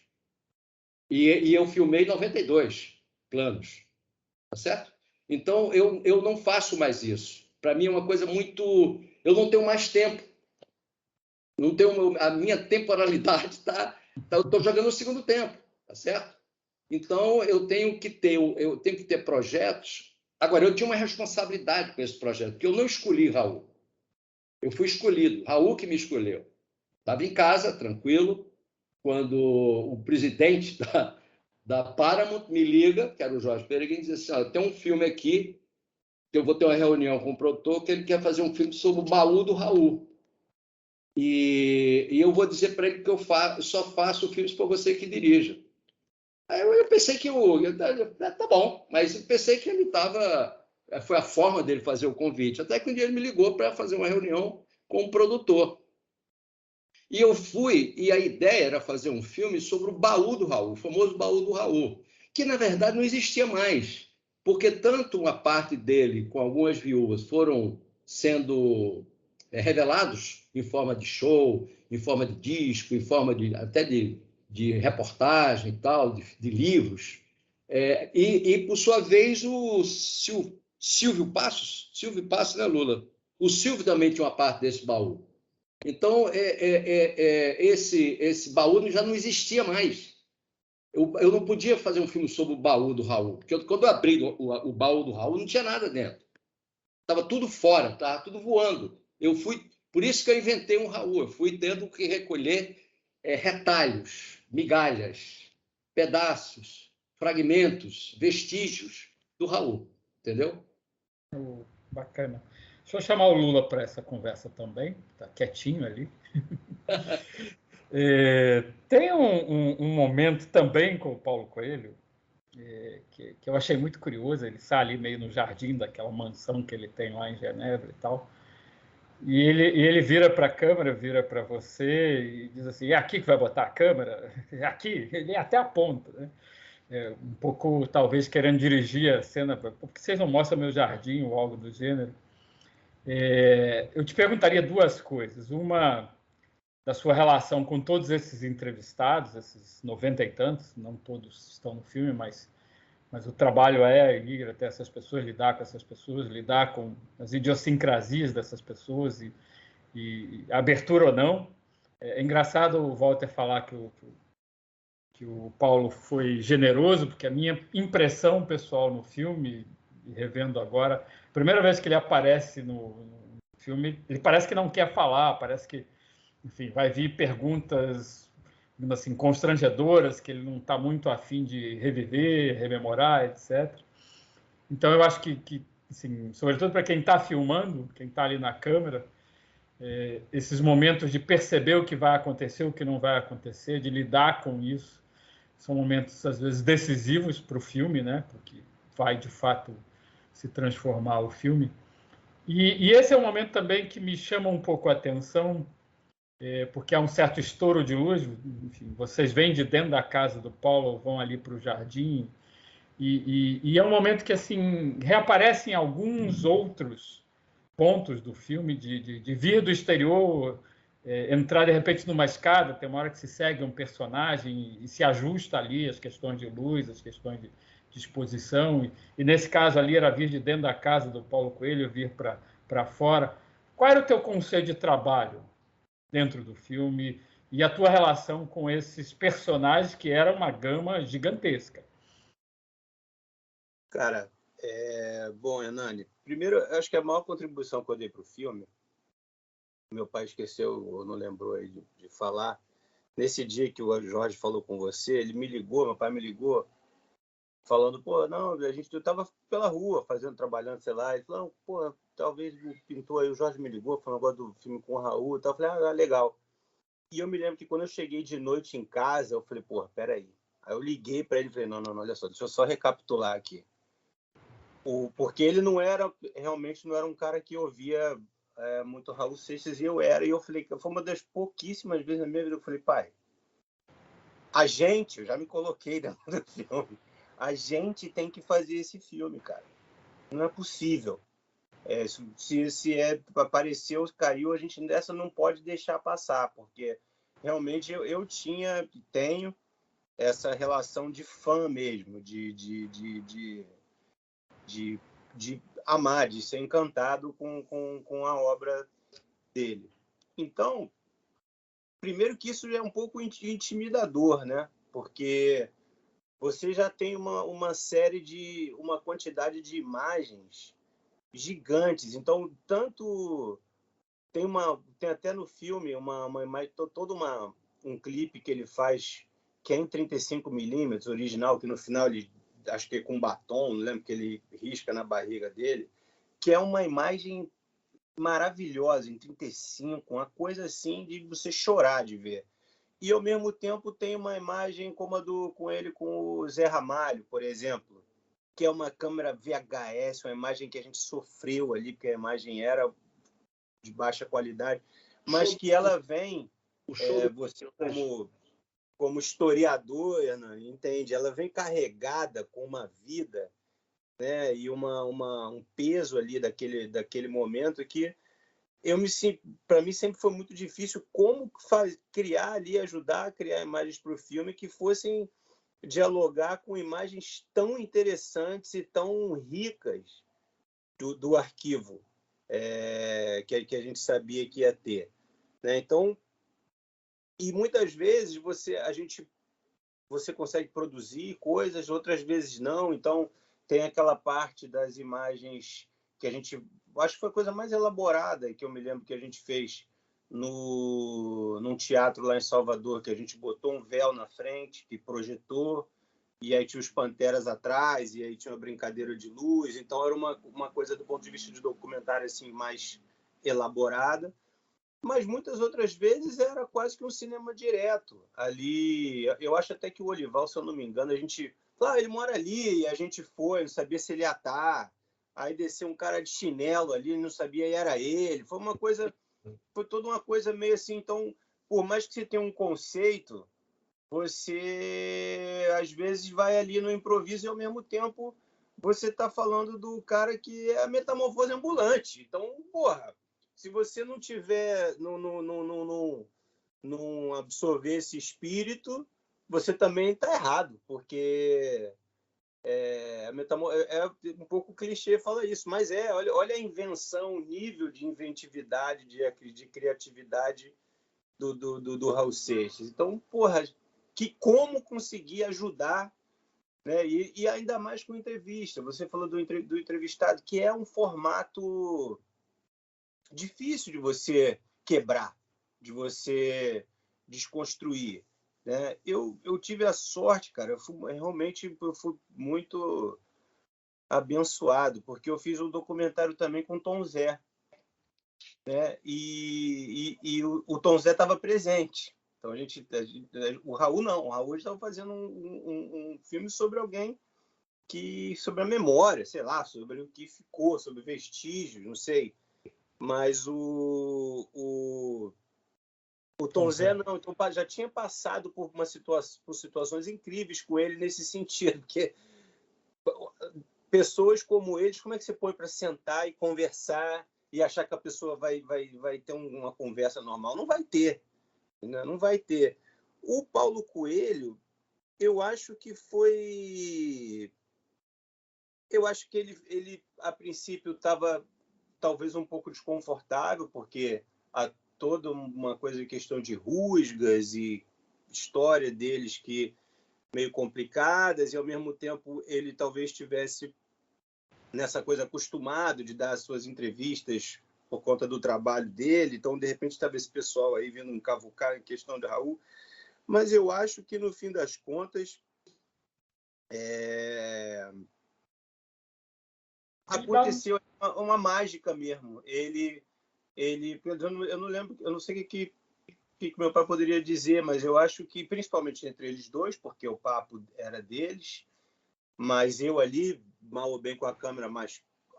E eu filmei 92 planos. Tá certo? Então, eu não faço mais isso. Para mim é uma coisa muito... Eu não tenho mais tempo. Não tenho... A minha temporalidade está... Eu estou jogando no segundo tempo. Tá certo? Então, eu tenho que ter projetos. Agora, eu tinha uma responsabilidade com esse projeto, porque eu não escolhi Raul. Eu fui escolhido. Raul que me escolheu. Estava em casa, tranquilo, quando o presidente da Paramount me liga, que era o Jorge Peregrino, e diz assim, tem um filme aqui, que eu vou ter uma reunião com o produtor, que ele quer fazer um filme sobre o baú do Raul. E eu vou dizer para ele que eu só faço filmes para você que dirija. Aí eu pensei que tá bom, mas eu pensei que ele estava... Foi a forma dele fazer o convite. Até que um dia ele me ligou para fazer uma reunião com o produtor. E eu fui, e a ideia era fazer um filme sobre o baú do Raul, o famoso baú do Raul, que, na verdade, não existia mais, porque tanto uma parte dele, com algumas viúvas, foram sendo revelados em forma de show, em forma de disco, em forma até de reportagem e tal, de livros. E, por sua vez, o Silvio Passos, né, Lula? O Silvio também tinha uma parte desse baú. Então, esse baú já não existia mais. Eu não podia fazer um filme sobre o baú do Raul, porque quando eu abri o baú do Raul, não tinha nada dentro. Estava tudo fora, estava tudo voando. Por isso que eu inventei um Raul. Eu fui tendo que recolher retalhos, migalhas, pedaços, fragmentos, vestígios do Raul. Entendeu? Bacana. Deixa eu chamar o Lula para essa conversa também, está quietinho ali. Tem um momento também com o Paulo Coelho que eu achei muito curioso. Ele sai ali meio no jardim daquela mansão que ele tem lá em Genebra e tal. E ele vira para a câmera, vira para você e diz assim, é aqui que vai botar a câmera? É aqui? Ele até aponta, né? Um pouco, talvez, querendo dirigir a cena, porque vocês não mostram meu jardim ou algo do gênero. Eu te perguntaria duas coisas. Uma, da sua relação com todos esses entrevistados, esses 90 e tantos, não todos estão no filme, mas o trabalho é ir até essas pessoas, lidar com essas pessoas, lidar com as idiosincrasias dessas pessoas e abertura ou não. É engraçado o Walter falar que o Paulo foi generoso, porque a minha impressão pessoal no filme, revendo agora, a primeira vez que ele aparece no filme, ele parece que não quer falar, parece que enfim, vai vir perguntas, assim, constrangedoras, que ele não está muito afim de reviver, rememorar, etc. Então, eu acho que assim, sobretudo para quem está filmando, quem está ali na câmera, esses momentos de perceber o que vai acontecer, o que não vai acontecer, de lidar com isso, são momentos, às vezes, decisivos para o filme, né? Porque vai, de fato, se transformar o filme. E esse é um momento também que me chama um pouco a atenção, porque há um certo estouro de luz. Enfim, vocês vêm de dentro da casa do Paulo, vão ali para o jardim, e é um momento que assim reaparecem alguns outros pontos do filme de vir do exterior, entrar de repente numa escada, tem uma hora que se segue um personagem e se ajusta ali as questões de luz, as questões de exposição, e nesse caso ali era vir de dentro da casa do Paulo Coelho, vir para fora. Qual era o teu conceito de trabalho dentro do filme e a tua relação com esses personagens que era uma gama gigantesca? Cara, bom, Hernani, primeiro, eu acho que a maior contribuição que eu dei para o filme, meu pai esqueceu ou não lembrou aí de falar, nesse dia que o Jorge falou com você, ele me ligou, meu pai me ligou, falando, pô, não, eu tava pela rua trabalhando, sei lá, ele falou, pô, talvez o pintor aí, o Jorge me ligou, falando agora do filme com o Raul e tal, eu falei, ah, legal. E eu me lembro que quando eu cheguei de noite em casa, eu falei, porra, peraí. Aí eu liguei para ele e falei, não, olha só, deixa eu só recapitular aqui. Porque ele realmente não era um cara que ouvia muito Raul Seixas, e eu era, e eu falei, foi uma das pouquíssimas vezes na minha vida, eu falei, pai, eu já me coloquei dentro do filme, a gente tem que fazer esse filme, cara. Não é possível. Se apareceu, caiu, a gente dessa não pode deixar passar, porque realmente eu tenho essa relação de fã mesmo, de amar, de ser encantado com a obra dele. Então, primeiro que isso é um pouco intimidador, né? Porque você já tem uma quantidade de imagens gigantes. Então, tanto tem até no filme uma imagem, um clipe que ele faz que é em 35mm, original, que no final ele, acho que é com batom, não lembro, que ele risca na barriga dele, que é uma imagem maravilhosa, em 35, uma coisa assim de você chorar de ver. E, ao mesmo tempo, tem uma imagem como com ele com o Zé Ramalho, por exemplo, que é uma câmera VHS, uma imagem que a gente sofreu ali, porque a imagem era de baixa qualidade, mas que ela vem, você como historiador, Ana, entende? Ela vem carregada com uma vida, né, e um peso ali daquele momento que para mim sempre foi muito difícil como criar ali, ajudar a criar imagens para o filme que fossem dialogar com imagens tão interessantes e tão ricas do arquivo que a gente sabia que ia ter, né? Então, e muitas vezes você consegue produzir coisas, outras vezes não. Então, tem aquela parte das imagens que a gente... Acho que foi a coisa mais elaborada que eu me lembro que a gente fez num teatro lá em Salvador, que a gente botou um véu na frente, que projetou, e aí tinha os panteras atrás, e aí tinha uma brincadeira de luz. Então, era uma coisa do ponto de vista de documentário assim, mais elaborada. Mas muitas outras vezes era quase que um cinema direto. Ali, eu acho até que o Olival, se eu não me engano, claro, ele mora ali, e a gente foi, não sabia se ele ia estar. Aí desceu um cara de chinelo ali, não sabia e era ele. Foi toda uma coisa meio assim. Então, por mais que você tenha um conceito, você às vezes vai ali no improviso e ao mesmo tempo você está falando do cara que é a metamorfose ambulante. Então, porra, se você não tiver, não absorver esse espírito, você também está errado, porque é um pouco clichê falar isso, mas olha a invenção, o nível de inventividade, de criatividade do Raul Seixas. Então, porra, como conseguir ajudar, né? E ainda mais com entrevista. Você falou do entrevistado, que é um formato difícil de você quebrar, de você desconstruir, né? Eu tive a sorte, cara, realmente eu fui muito abençoado, porque eu fiz um documentário também com o Tom Zé, né? E o Tom Zé estava presente. Então o Raul não, o Raul estava fazendo um filme sobre alguém sobre a memória, sei lá, sobre o que ficou, sobre vestígios, não sei. Mas o Tom Zé não, então já tinha passado por por situações incríveis com ele nesse sentido, porque pessoas como eles, como é que você põe para sentar e conversar e achar que a pessoa vai ter uma conversa normal? Não vai ter, né? Não vai ter. O Paulo Coelho, eu acho que ele a princípio estava talvez um pouco desconfortável, porque há toda uma coisa de questão de rusgas e história deles que meio complicadas, e ao mesmo tempo ele talvez tivesse nessa coisa acostumado de dar as suas entrevistas por conta do trabalho dele, então de repente estava esse pessoal aí vindo cavucar em questão de Raul, mas eu acho que no fim das contas aconteceu uma mágica mesmo. Eu não lembro, eu não sei o que meu pai poderia dizer, mas eu acho que principalmente entre eles dois, porque o papo era deles, mas eu ali, mal ou bem com a câmera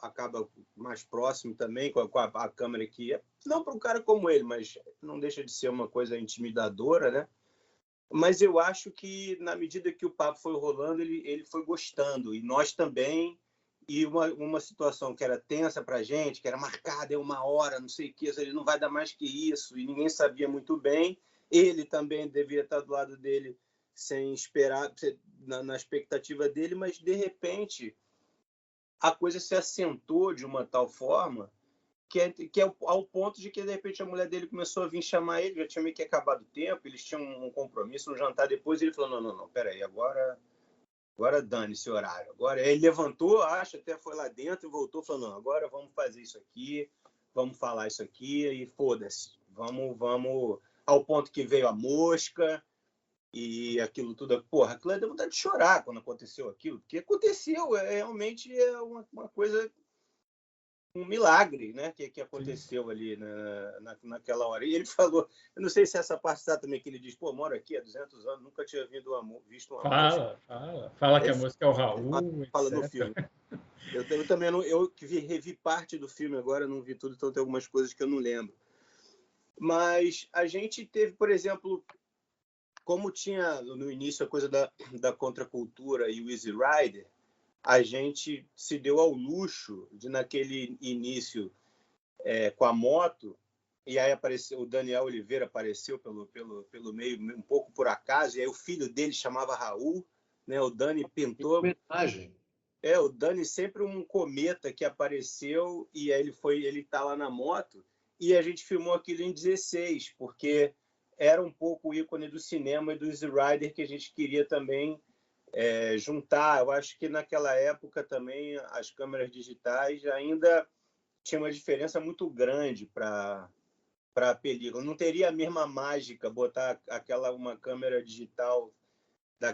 acaba mais próximo também, com a câmera que não para um cara como ele, mas não deixa de ser uma coisa intimidadora, né? Mas eu acho que na medida que o papo foi rolando, ele foi gostando, e nós também. E uma situação que era tensa para a gente, que era marcada, 1 hora, não sei o que, ele não vai dar mais que isso, e ninguém sabia muito bem. Ele também devia estar do lado dele sem esperar, na expectativa dele, mas de repente a coisa se assentou de uma tal forma que é ao ponto de que de repente a mulher dele começou a vir chamar ele, já tinha meio que acabado o tempo, eles tinham um compromisso, um jantar depois, e ele falou, não, peraí, agora dane-se o horário. Agora ele levantou, até foi lá dentro e voltou, falou, não, agora vamos fazer isso aqui, vamos falar isso aqui e foda-se. Vamos ao ponto que veio a mosca e aquilo tudo. Porra, aquilo deu vontade de chorar quando aconteceu aquilo, porque aconteceu, realmente é uma coisa, um milagre, né, que aconteceu ali naquela hora. E ele falou, eu não sei se essa parte está também, que ele diz, pô, moro aqui há 200 anos, nunca tinha visto uma mosca. Fala que a música é o Raul, fala etc. no filme. Eu também não, eu revi parte do filme agora, não vi tudo, então tem algumas coisas que eu não lembro. Mas a gente teve, por exemplo, como tinha no início a coisa da contracultura e o Easy Rider, a gente se deu ao luxo de, naquele início com a moto, e aí apareceu o Daniel Oliveira, apareceu pelo meio, um pouco por acaso, e aí o filho dele chamava Raul, né? O Dani pintou. Homenagem. O Dani sempre um cometa que apareceu, e aí ele tá lá na moto, e a gente filmou aquilo em 16, porque era um pouco o ícone do cinema e do Easy Rider que a gente queria também juntar. Eu acho que naquela época também as câmeras digitais ainda tinham uma diferença muito grande para a película. Não teria a mesma mágica botar uma câmera digital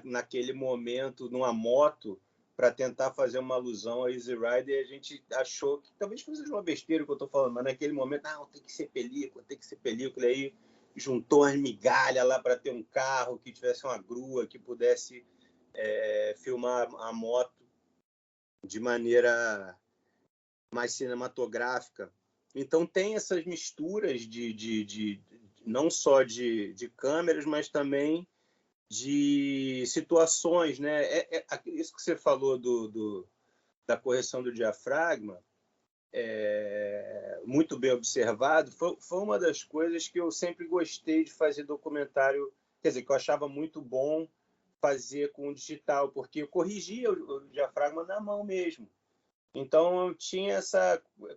naquele momento numa moto para tentar fazer uma alusão a Easy Rider, e a gente achou que talvez fosse uma besteira que eu estou falando, mas naquele momento, tem que ser película, e aí juntou as migalhas lá para ter um carro que tivesse uma grua, que pudesse filmar a moto de maneira mais cinematográfica. Então tem essas misturas de não só de câmeras, mas também de situações, né? Isso que você falou da correção do diafragma, muito bem observado, foi uma das coisas que eu sempre gostei de fazer documentário, quer dizer, que eu achava muito bom fazer com o digital, porque eu corrigia o diafragma na mão mesmo. Então eu tinha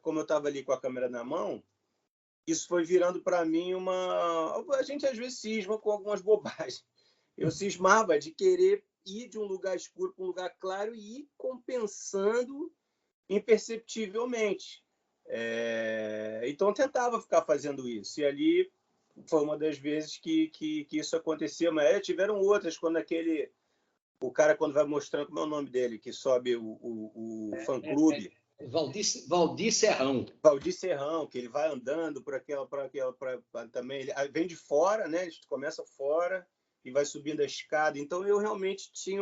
como eu estava ali com a câmera na mão, isso foi virando para mim a gente às vezes cisma com algumas bobagens. Eu cismava de querer ir de um lugar escuro para um lugar claro e ir compensando imperceptivelmente. Então eu tentava ficar fazendo isso. E ali foi uma das vezes que isso acontecia, mas tiveram outras, quando o cara, quando vai mostrando, como é o nome dele, que sobe o fã-clube. Valdir Serrão. Valdir Serrão, que ele vai andando também, ele vem de fora, né? Ele começa fora e vai subindo a escada. Então eu realmente tinha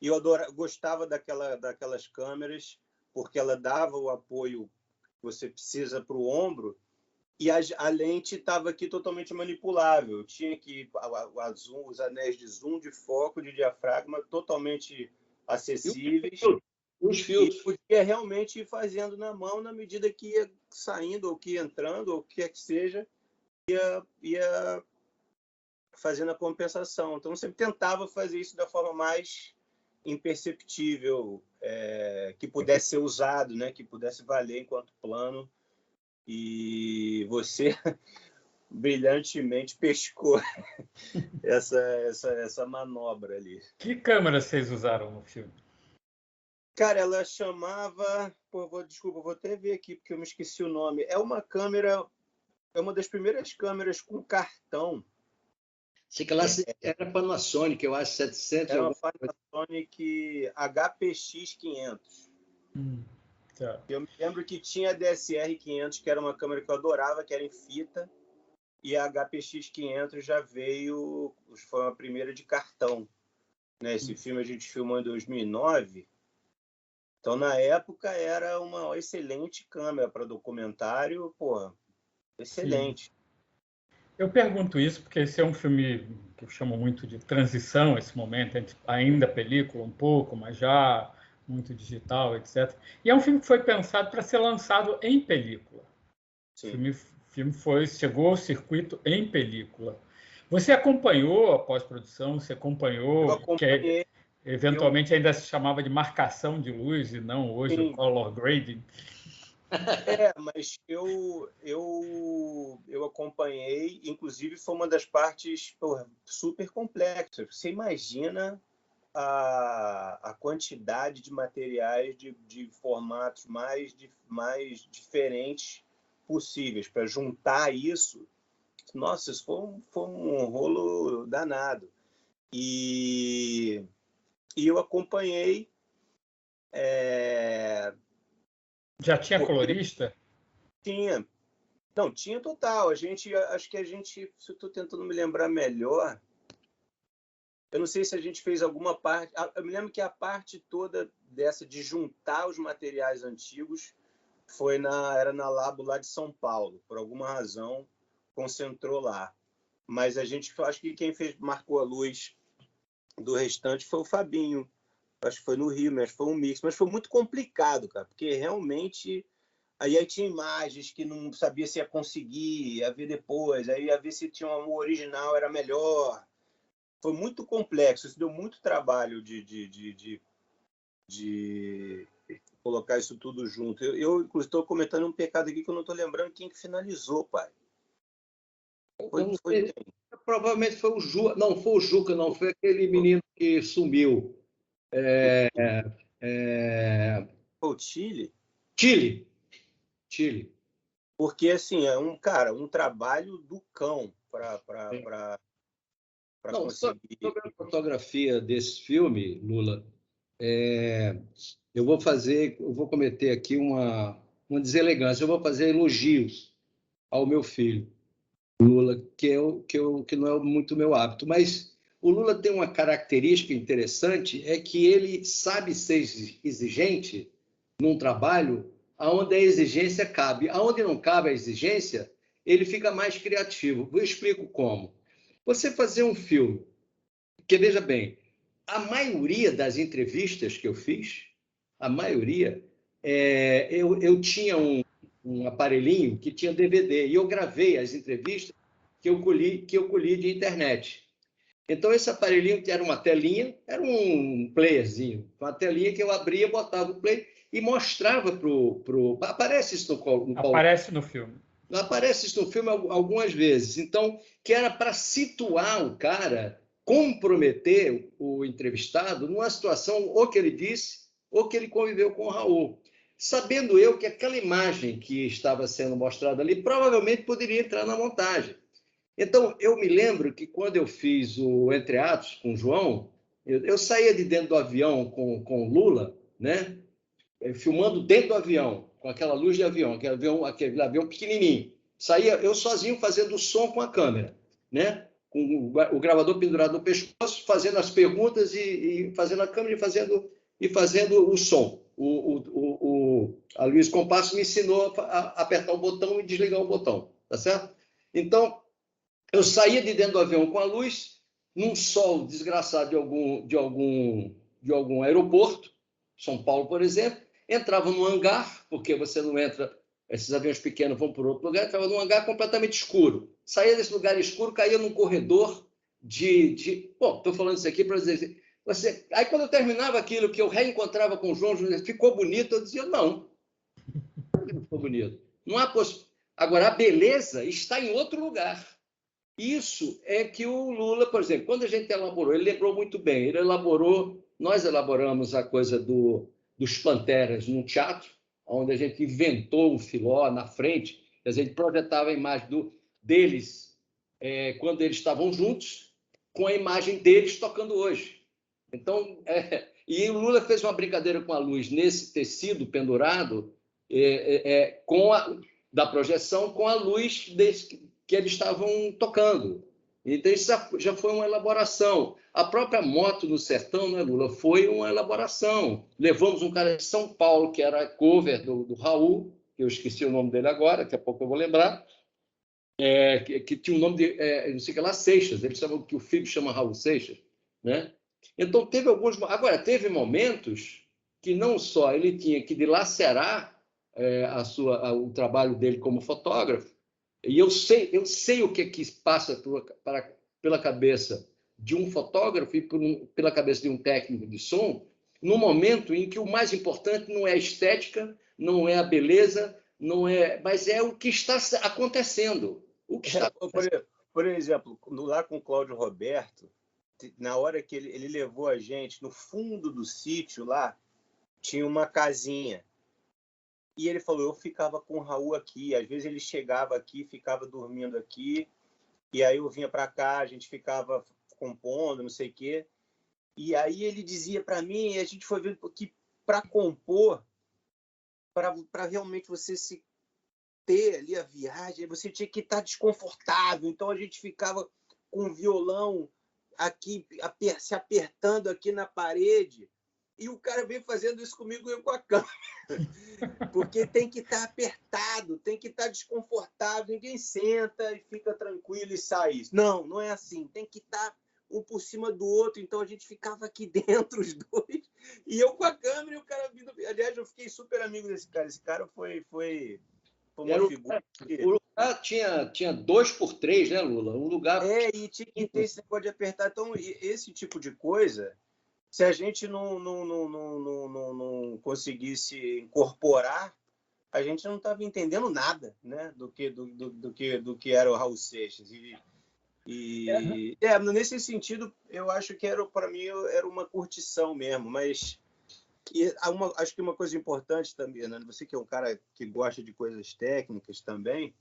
eu gostava daquelas câmeras, porque ela dava o apoio que você precisa para o ombro, e a lente estava aqui totalmente manipulável. Eu tinha que os anéis de zoom, de foco, de diafragma totalmente acessíveis. Os filtros. E podia realmente ir fazendo na mão, na medida que ia saindo, ou que ia entrando, ou o que quer que seja, ia fazendo a compensação. Então, eu sempre tentava fazer isso da forma mais imperceptível, que pudesse ser usado, né? Que pudesse valer enquanto plano. E você brilhantemente pescou essa manobra ali. Que câmera vocês usaram no filme? Cara, ela chamava... Desculpa, vou até ver aqui, porque eu me esqueci o nome. É uma das primeiras câmeras com cartão. Sei que lá era Panasonic, eu acho, 700. Era uma Panasonic HPX 500. Tá. Eu me lembro que tinha a DSR 500, que era uma câmera que eu adorava, que era em fita, e a HPX 500 já veio, foi uma primeira de cartão. Né? Esse filme a gente filmou em 2009, então na época era uma excelente câmera para documentário, excelente. Sim. Eu pergunto isso porque esse é um filme que eu chamo muito de transição, esse momento, entre ainda película um pouco, mas já muito digital, etc. E é um filme que foi pensado para ser lançado em película. Sim. O filme chegou ao circuito em película. Você acompanhou a pós-produção? Você acompanhou? Eu acompanhei. Eventualmente ainda se chamava de marcação de luz e não hoje o color grading. Mas eu acompanhei, inclusive foi uma das partes super complexas. Você imagina a quantidade de materiais de formatos mais diferentes possíveis para juntar isso. Nossa, isso foi um rolo danado. E eu acompanhei. Já tinha colorista? Tinha. Não, tinha total. Acho que a gente, se eu estou tentando me lembrar melhor, eu não sei se a gente fez alguma parte. Eu me lembro que a parte toda dessa de juntar os materiais antigos era na Labo lá de São Paulo. Por alguma razão, concentrou lá. Mas acho que quem marcou a luz do restante foi o Fabinho. Acho que foi no Rio, mas foi um mix. Mas foi muito complicado, cara, porque realmente... Aí tinha imagens que não sabia se ia conseguir, ia ver depois, aí ia ver se tinha um original, era melhor. Foi muito complexo, isso deu muito trabalho de colocar isso tudo junto. Eu inclusive, estou cometendo um pecado aqui que eu não estou lembrando quem que finalizou, pai. Provavelmente foi o Juca. Não, foi o Juca, não. Foi aquele menino que sumiu. Foi o Chile? Chile. Porque, assim, é um trabalho do cão para conseguir. Sobre a fotografia desse filme, Lula, eu vou cometer aqui uma deselegância. Eu vou fazer elogios ao meu filho, Lula, que não é muito meu hábito. Mas o Lula tem uma característica interessante, é que ele sabe ser exigente num trabalho onde a exigência cabe. Aonde não cabe a exigência, ele fica mais criativo. Eu explico como. Você fazer um filme, porque veja bem, a maioria das entrevistas que eu fiz, eu tinha um aparelhinho que tinha DVD, e eu gravei as entrevistas que eu colhi de internet. Então, esse aparelhinho era uma telinha, era um playerzinho, uma telinha que eu abria, botava o play e mostrava Aparece isso no Paulo? Aparece no filme. Aparece isso no filme algumas vezes. Então, que era para situar o cara, comprometer o entrevistado numa situação ou que ele disse, ou que ele conviveu com o Raul. sabendo eu que aquela imagem que estava sendo mostrada ali provavelmente poderia entrar na montagem. Então, eu me lembro que quando eu fiz o Entre Atos com o João, eu saía de dentro do avião com o Lula, né? Filmando dentro do avião, com aquela luz de avião, aquele avião pequenininho. Saía eu sozinho fazendo o som com a câmera, né? Com o gravador pendurado no pescoço, fazendo as perguntas e fazendo a câmera e fazendo o som. A Luiz Compasso me ensinou a apertar o botão e desligar o botão, tá certo? Então, eu saía de dentro do avião com a luz, num sol desgraçado de algum aeroporto, São Paulo, por exemplo, entrava num hangar, porque você não entra, esses aviões pequenos vão por outro lugar, entrava num hangar completamente escuro. Saía desse lugar escuro, caía num corredor Bom, estou falando isso aqui para dizer... Aí, quando eu terminava aquilo, que eu reencontrava com o João, ficou bonito, eu dizia, não ficou bonito. Não há Agora, a beleza está em outro lugar. Isso é que o Lula, por exemplo, quando a gente elaborou, ele lembrou muito bem, nós elaboramos a coisa dos Panteras num teatro, onde a gente inventou o Filó na frente, a gente projetava a imagem deles quando eles estavam juntos, com a imagem deles tocando hoje. Então, e o Lula fez uma brincadeira com a luz nesse tecido pendurado, da projeção, com a luz que eles estavam tocando. Então, isso já foi uma elaboração. A própria Moto no Sertão, né, Lula, foi uma elaboração. Levamos um cara de São Paulo, que era cover do Raul, que eu esqueci o nome dele agora, daqui a pouco eu vou lembrar, que tinha o nome de, não sei o que lá, Seixas. Eles chamam que o filho chama Raul Seixas, né? Então, teve momentos que não só ele tinha que dilacerar o trabalho dele como fotógrafo, e eu sei o que passa pela cabeça de um fotógrafo e pela cabeça de um técnico de som, no momento em que o mais importante não é a estética, não é a beleza, mas é o que está acontecendo. Por exemplo, lá com o Cláudio Roberto, na hora que ele levou a gente, no fundo do sítio lá, tinha uma casinha. E ele falou, eu ficava com o Raul aqui. Às vezes ele chegava aqui, ficava dormindo aqui. E aí eu vinha para cá, a gente ficava compondo, não sei o quê. E aí ele dizia para mim, a gente foi vendo que para compor, para realmente você se ter ali a viagem, você tinha que estar desconfortável. Então a gente ficava com o violão aqui, se apertando aqui na parede. E o cara veio fazendo isso comigo e eu com a câmera. Porque tem que estar apertado, tem que estar desconfortável. Ninguém senta e fica tranquilo e sai. Não é assim. Tem que estar um por cima do outro. Então a gente ficava aqui dentro, os dois. E eu com a câmera e o cara vindo. Aliás, eu fiquei super amigo desse cara. Esse cara foi uma figura. O lugar tinha 2x3, né, Lula? Um lugar. E tinha que ter esse negócio de apertar. Então, esse tipo de coisa. Se a gente não conseguisse incorporar, a gente não estava entendendo nada, né, do que era o Raul Seixas. Nesse sentido, eu acho que para mim era uma curtição mesmo, mas acho que uma coisa importante também, né, você que é um cara que gosta de coisas técnicas também,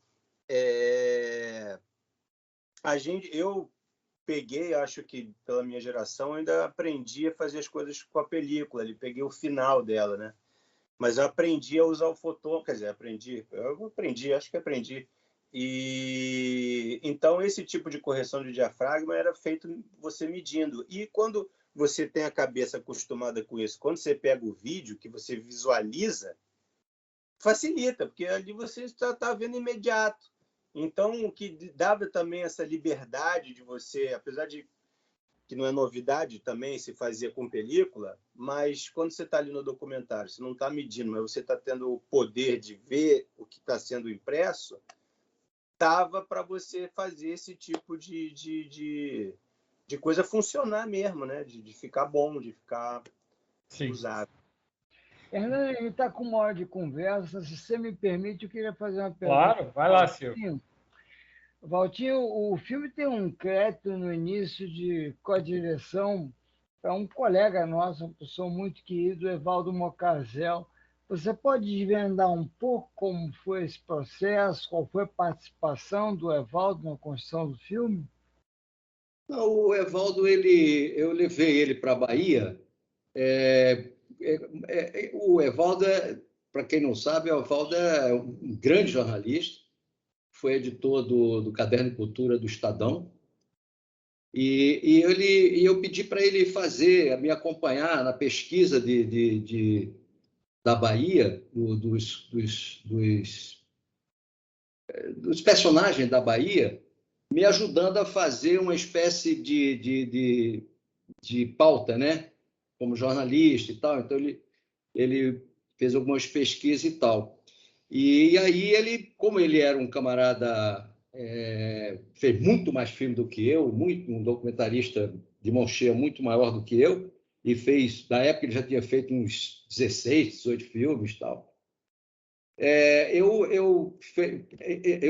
eu peguei, acho que pela minha geração, ainda aprendi a fazer as coisas com a película, peguei o final dela, né? Mas eu aprendi a usar o fotômetro, quer dizer, acho que aprendi. E então esse tipo de correção de diafragma era feito você medindo. E quando você tem a cabeça acostumada com isso, quando você pega o vídeo, que você visualiza, facilita, porque ali você está vendo imediato. Então, o que dava também essa liberdade de você, apesar de que não é novidade também se fazia com película, mas quando você está ali no documentário, você não está medindo, mas você está tendo o poder de ver o que está sendo impresso, dava para você fazer esse tipo de coisa funcionar mesmo, né? De ficar bom, de ficar usável. Hernani, a gente está com uma hora de conversa. Se você me permite, eu queria fazer uma pergunta. Claro, vai lá, Silvio. Valtinho, o filme tem um crédito no início de co-direção para um colega nosso, uma pessoa muito querida, Evaldo Mocazel, Você pode desvendar um pouco como foi esse processo, qual foi a participação do Evaldo na construção do filme? Não, o Evaldo, eu levei ele para a Bahia. O Evaldo, para quem não sabe, o Evaldo é um grande jornalista, foi editor do Caderno de Cultura do Estadão. E eu pedi para ele me acompanhar na pesquisa da Bahia, dos personagens da Bahia, me ajudando a fazer uma espécie de pauta, né? Como jornalista e tal. Então, ele fez algumas pesquisas e tal. E aí, como ele era um camarada, fez muito mais filme do que eu, um documentarista de mão cheia muito maior do que eu, e fez, na época, ele já tinha feito uns 16, 18 filmes e tal. Eu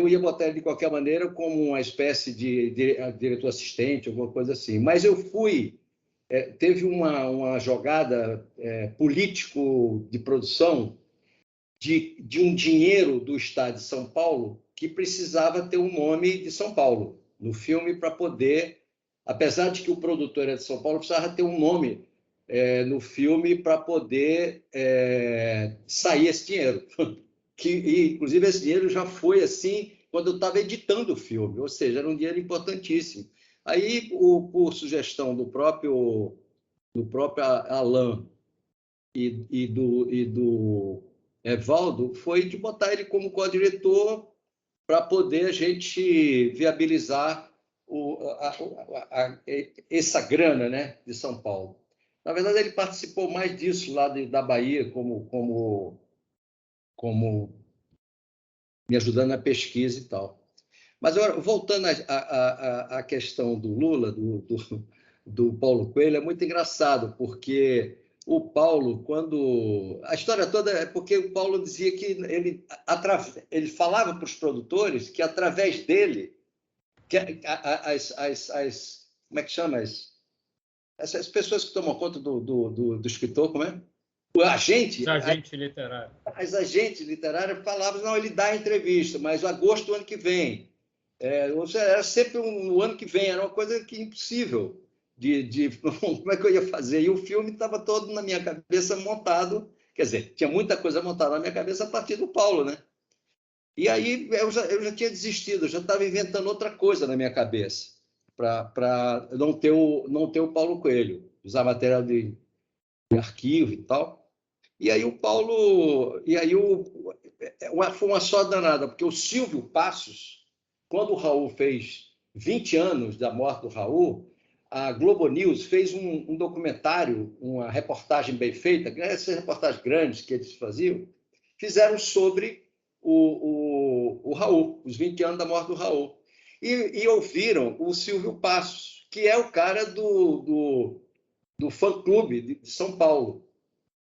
ia botar ele de qualquer maneira como uma espécie de diretor assistente, alguma coisa assim. Mas teve uma jogada político de produção de um dinheiro do Estado de São Paulo que precisava ter um nome de São Paulo no filme para poder, apesar de que o produtor era de São Paulo, precisava ter um nome no filme para poder sair esse dinheiro. Inclusive, esse dinheiro já foi assim quando eu estava editando o filme, ou seja, era um dinheiro importantíssimo. Aí, por sugestão do próprio Alain e do Evaldo, foi de botar ele como co-diretor para poder a gente viabilizar essa grana, né, de São Paulo. Na verdade, ele participou mais disso lá da Bahia, como me ajudando na pesquisa e tal. Mas agora, voltando à questão do Lula, do Paulo Coelho, é muito engraçado, porque o Paulo, quando... A história toda é porque o Paulo dizia que ele falava para os produtores que, através dele, como é que chama? Essas pessoas que tomam conta do escritor, como é? O agente... Agente literário. As agentes literárias falavam, não, ele dá entrevista, mas agosto do ano que vem. Era sempre no ano que vem, era uma coisa que impossível como é que eu ia fazer? E o filme estava todo na minha cabeça montado, quer dizer, tinha muita coisa montada na minha cabeça a partir do Paulo, né? E aí eu já tinha desistido, eu já estava inventando outra coisa na minha cabeça, para não ter o Paulo Coelho, usar material de arquivo e tal. E aí foi uma sorte danada, porque o Silvio Passos, quando o Raul fez 20 anos da morte do Raul, a Globo News fez um documentário, uma reportagem bem feita, essas reportagens grandes que eles faziam, fizeram sobre o Raul, os 20 anos da morte do Raul. E ouviram o Silvio Passos, que é o cara do fã-clube de São Paulo.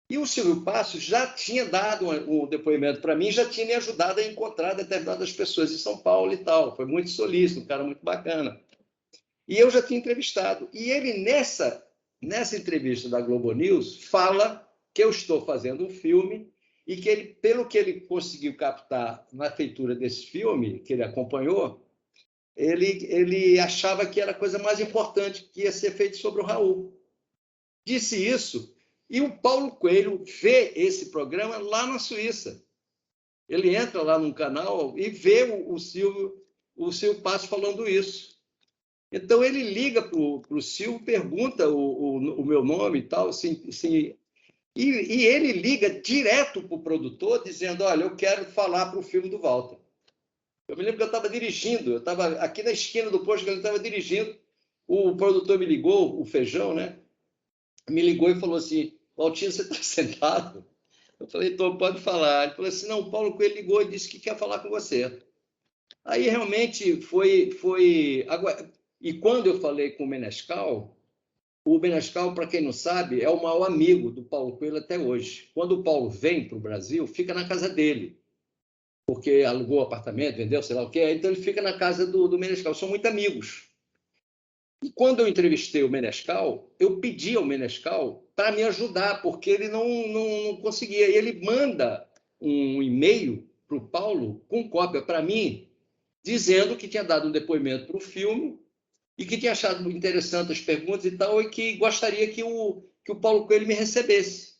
E o Silvio Passos já tinha dado um depoimento para mim, já tinha me ajudado a encontrar determinadas pessoas em São Paulo e tal. Foi muito solícito, um cara muito bacana. E eu já tinha entrevistado. E ele, nessa entrevista da Globo News, fala que eu estou fazendo um filme e que ele, pelo que ele conseguiu captar na feitura desse filme, que ele acompanhou, ele achava que era a coisa mais importante que ia ser feito sobre o Raul. Disse isso, e o Paulo Coelho vê esse programa lá na Suíça. Ele entra lá num canal e vê o Silvio Passos falando isso. Então, ele liga para o Silvio, pergunta o meu nome e tal, assim, e ele liga direto para o produtor, dizendo, olha, eu quero falar para o filme do Walter. Eu me lembro que eu estava dirigindo, eu estava aqui na esquina do posto que ele estava dirigindo, o produtor me ligou, o Feijão, né? Me ligou e falou assim, Valtinho, você está sentado? Eu falei, pode falar. Ele falou assim, não, o Paulo Coelho ligou e disse que quer falar com você. Aí realmente foi... E quando eu falei com o Menescal, para quem não sabe, é o maior amigo do Paulo Coelho até hoje. Quando o Paulo vem para o Brasil, fica na casa dele, porque alugou apartamento, vendeu, sei lá o quê, então ele fica na casa do Menescal. São muito amigos. E quando eu entrevistei o Menescal, eu pedi ao Menescal para me ajudar, porque ele não conseguia. E ele manda um e-mail para o Paulo, com cópia para mim, dizendo que tinha dado um depoimento para o filme e que tinha achado interessante as perguntas e tal, e que gostaria que o Paulo Coelho me recebesse.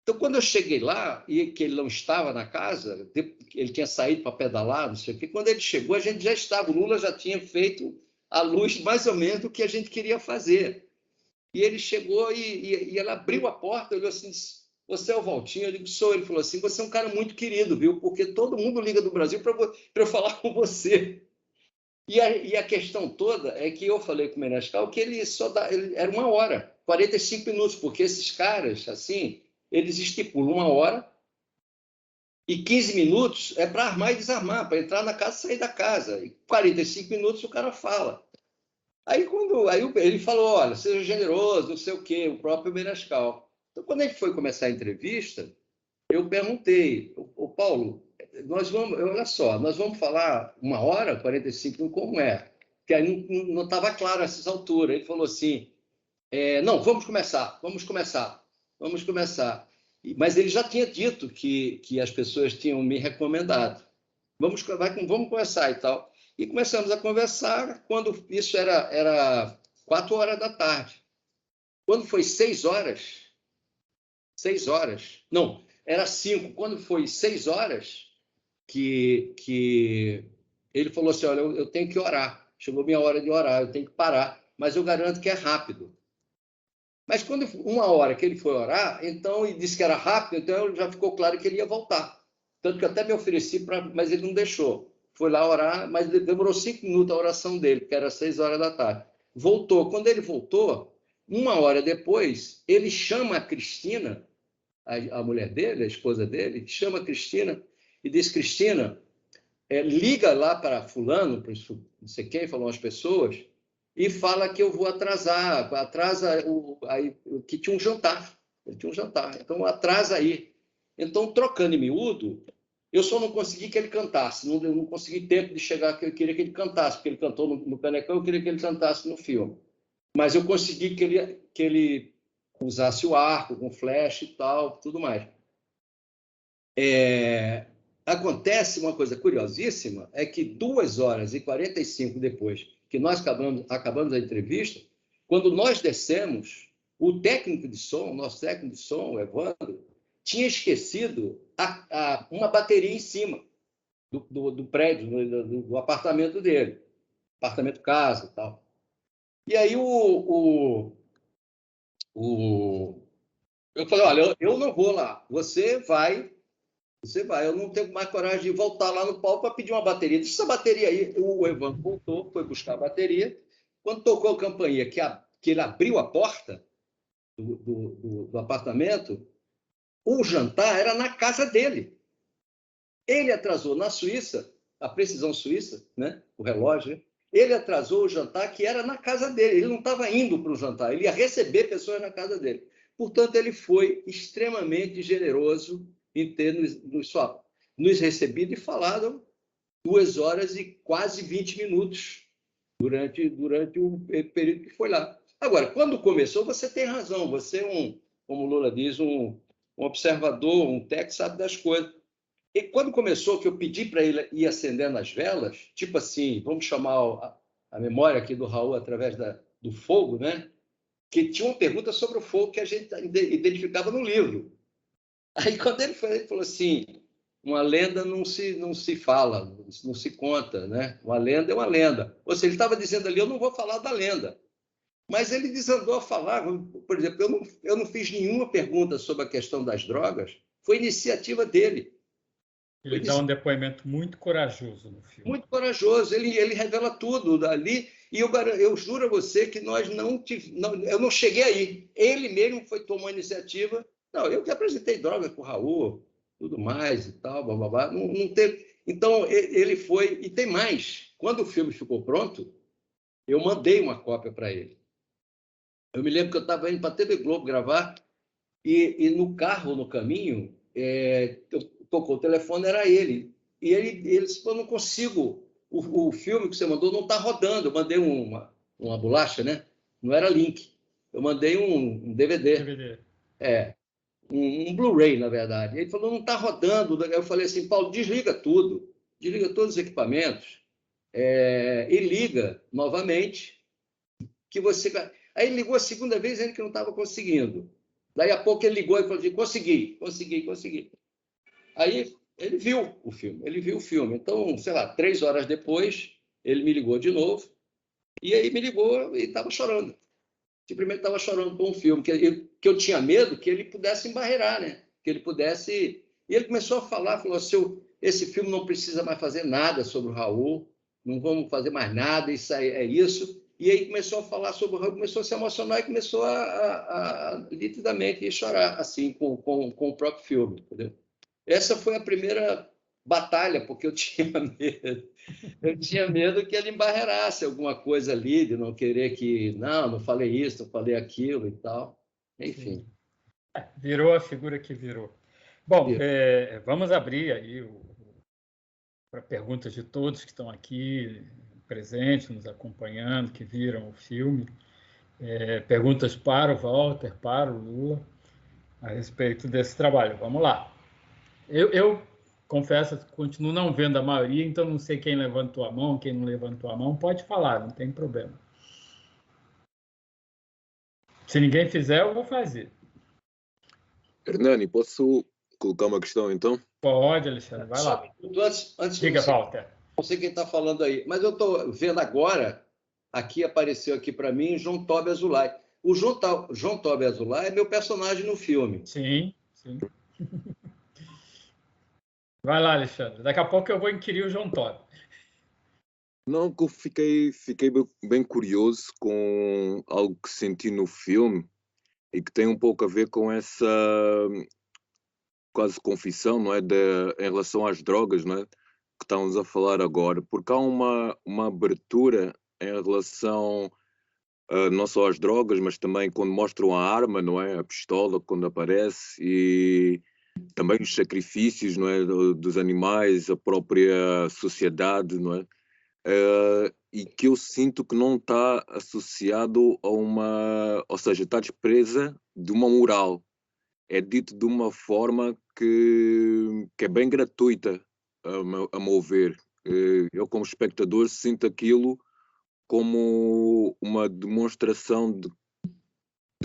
Então, quando eu cheguei lá, e que ele não estava na casa, ele tinha saído para pedalar, não sei o quê, quando ele chegou, a gente já estava, o Lula já tinha feito à luz mais ou menos do que a gente queria fazer. E ele chegou e ela abriu a porta, olhou assim, você é o Valtinho? Eu digo, sou. Ele falou assim, você é um cara muito querido, viu? Porque todo mundo liga do Brasil para eu falar com você. E a questão toda é que eu falei com o Menescal que ele era 1 hora, 45 minutos, porque esses caras, assim, eles estipulam 1 hora e 15 minutos é para armar e desarmar, para entrar na casa e sair da casa. E 45 minutos o cara fala. Aí ele falou, olha, seja generoso, não sei o quê, o próprio Menescal. Então, quando a gente foi começar a entrevista, eu perguntei, o Paulo, olha só, nós vamos falar 1 hora, 45, como é? Porque aí não estava claro a essas alturas. Ele falou assim, não, vamos começar. Mas ele já tinha dito que as pessoas tinham me recomendado. Vamos começar e tal. E começamos a conversar, quando isso era 4 horas da tarde. Quando foi 6 horas, não, era 5. Quando foi 6 horas, que ele falou assim, olha, eu tenho que orar. Chegou minha hora de orar, eu tenho que parar. Mas eu garanto que é rápido. Mas quando 1 hora que ele foi orar, então, e disse que era rápido, então já ficou claro que ele ia voltar. Tanto que até me ofereci, mas ele não deixou. Foi lá orar, mas demorou 5 minutos a oração dele, porque era 6 horas da tarde. Voltou. Quando ele voltou, 1 hora depois, ele chama a Cristina, a mulher dele, a esposa dele, chama a Cristina e diz, Cristina, liga lá para fulano, para não sei quem, falou umas pessoas, e fala que eu vou atrasa que tinha um jantar. Ele tinha um jantar, então atrasa aí. Então, trocando em miúdo, eu só não consegui que ele cantasse, não consegui tempo de chegar que eu queria que ele cantasse, porque ele cantou no Canecão, eu queria que ele cantasse no filme. Mas eu consegui que ele usasse o arco, com flecha e tal, tudo mais. Acontece uma coisa curiosíssima, é que 2 horas e 45 depois que nós acabamos a entrevista, quando nós descemos, o técnico de som, nosso técnico de som, o Evandro, tinha esquecido uma bateria em cima do prédio, do apartamento dele, apartamento casa e tal. E aí eu falei, olha, eu não vou lá, você vai, eu não tenho mais coragem de voltar lá no palco para pedir uma bateria. Deixa essa bateria aí. O Evandro voltou, foi buscar a bateria. Quando tocou a campainha, que ele abriu a porta do apartamento, o jantar era na casa dele. Ele atrasou na Suíça, a precisão suíça, né? O relógio, ele atrasou o jantar que era na casa dele. Ele não estava indo para o jantar, ele ia receber pessoas na casa dele. Portanto, ele foi extremamente generoso em ter nos recebido e falado 2 horas e quase 20 minutos durante o período que foi lá. Agora, quando começou, você tem razão, você é como o Lula diz, um observador, um técnico, sabe das coisas. E quando começou, que eu pedi para ele ir acendendo as velas, tipo assim, vamos chamar a memória aqui do Raul através do fogo, né? Que tinha uma pergunta sobre o fogo que a gente identificava no livro. Aí, quando ele falou assim, uma lenda não se fala, não se conta, né? Uma lenda é uma lenda. Ou seja, ele estava dizendo ali, eu não vou falar da lenda. Mas ele desandou a falar. Por exemplo, eu não fiz nenhuma pergunta sobre a questão das drogas, foi iniciativa dele. Ele dá um depoimento muito corajoso no filme. Muito corajoso, ele revela tudo dali, e eu juro a você que eu não cheguei aí. Ele mesmo tomou a iniciativa. Não, eu que apresentei droga com o Raul, tudo mais e tal, blá, blá, blá. Não teve. Então, ele foi. E tem mais. Quando o filme ficou pronto, eu mandei uma cópia para ele. Eu me lembro que eu estava indo para a TV Globo gravar, e no carro, no caminho, tocou o telefone, era ele. E ele disse, eu não consigo, o filme que você mandou não está rodando. Eu mandei um uma bolacha, né? Não era link. Eu mandei um DVD. Um Blu-ray, na verdade. Ele falou, não está rodando. Eu falei assim, Paulo, desliga tudo. Desliga todos os equipamentos e liga novamente. Que você... Aí ele ligou a segunda vez, ele que não estava conseguindo. Daí a pouco ele ligou e falou assim, consegui. Aí ele viu o filme. Então, sei lá, 3 horas depois, ele me ligou de novo. E aí me ligou e estava chorando. Simplesmente estava chorando por um filme, que eu tinha medo que ele pudesse embarrear, né? Que ele pudesse... E ele começou a falar, falou assim, esse filme não precisa mais fazer nada sobre o Raul, não vamos fazer mais nada, isso aí, é isso. E aí começou a falar sobre o Raul, começou a se emocionar e começou a nitidamente chorar, assim, com o próprio filme, entendeu? Essa foi a primeira batalha, porque eu tinha medo. Eu tinha medo que ele embarreirasse alguma coisa ali, de não querer que... Não falei isso, não falei aquilo e tal. Enfim. Virou a figura que virou. Bom, vamos abrir aí para perguntas de todos que estão aqui presentes, nos acompanhando, que viram o filme. Perguntas para o Walter, para o Lula, a respeito desse trabalho. Vamos lá. Eu confesso que continuo não vendo a maioria, então não sei quem levantou a mão, quem não levantou a mão. Pode falar, não tem problema. Se ninguém fizer, eu vou fazer. Hernani, posso colocar uma questão, então? Pode, Alexandre, vai lá. Antes Diga, Walter. Não sei quem está falando aí, mas eu estou vendo agora, aqui apareceu aqui para mim, João Tobi Azulay. O João Tobi Azulay é meu personagem no filme. Sim. Vai lá, Alexandre. Daqui a pouco eu vou inquirir o João Tobi. Não, que eu fiquei bem curioso com algo que senti no filme e que tem um pouco a ver com essa quase confissão, não é, em relação às drogas, não é, que estamos a falar agora, porque há uma abertura em relação não só às drogas, mas também quando mostram a arma, não é, a pistola quando aparece, e também os sacrifícios, não é, dos animais, a própria sociedade, não é, e que eu sinto que não está associado a ou seja, está despreza de uma moral. É dito de uma forma que é bem gratuita, a meu ver. Eu, como espectador, sinto aquilo como uma demonstração de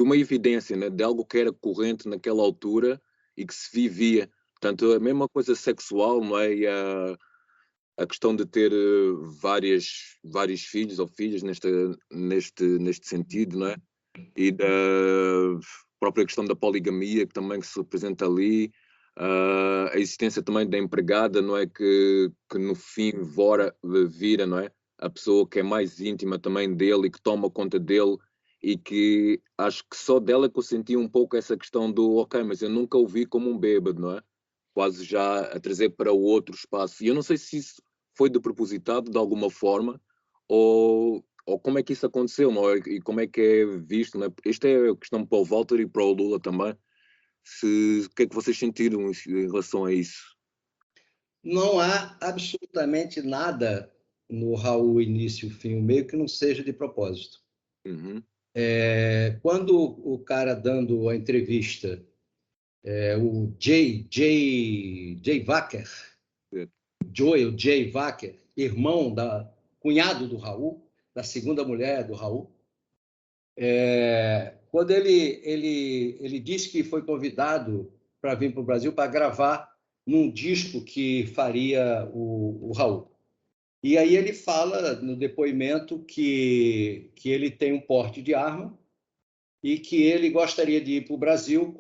uma evidência, né? De algo que era corrente naquela altura e que se vivia. Portanto, a mesma coisa sexual, não é? E a questão de ter vários filhos ou filhas neste sentido, não é? E da própria questão da poligamia que também se apresenta ali, a existência também da empregada, não é, que no fim vira, não é, a pessoa que é mais íntima também dele e que toma conta dele, e que acho que só dela que eu senti um pouco essa questão do ok, mas eu nunca o vi como um bêbado, não é? Quase já a trazer para o outro espaço. E eu não sei se isso foi de propositado de alguma forma ou como é que isso aconteceu, não é? E como é que é visto, não é? Isto é a questão para o Walter e para o Lula também. O que é que vocês sentiram em relação a isso? Não há absolutamente nada no Raul início, fim, meio que não seja de propósito. Uhum. Quando o cara dando a entrevista, o Jay Wacker, Jay Wacker, cunhado do Raul, da segunda mulher do Raul, quando ele disse que foi convidado para vir para o Brasil para gravar num disco que faria o Raul. E aí ele fala no depoimento que ele tem um porte de arma e que ele gostaria de ir para o Brasil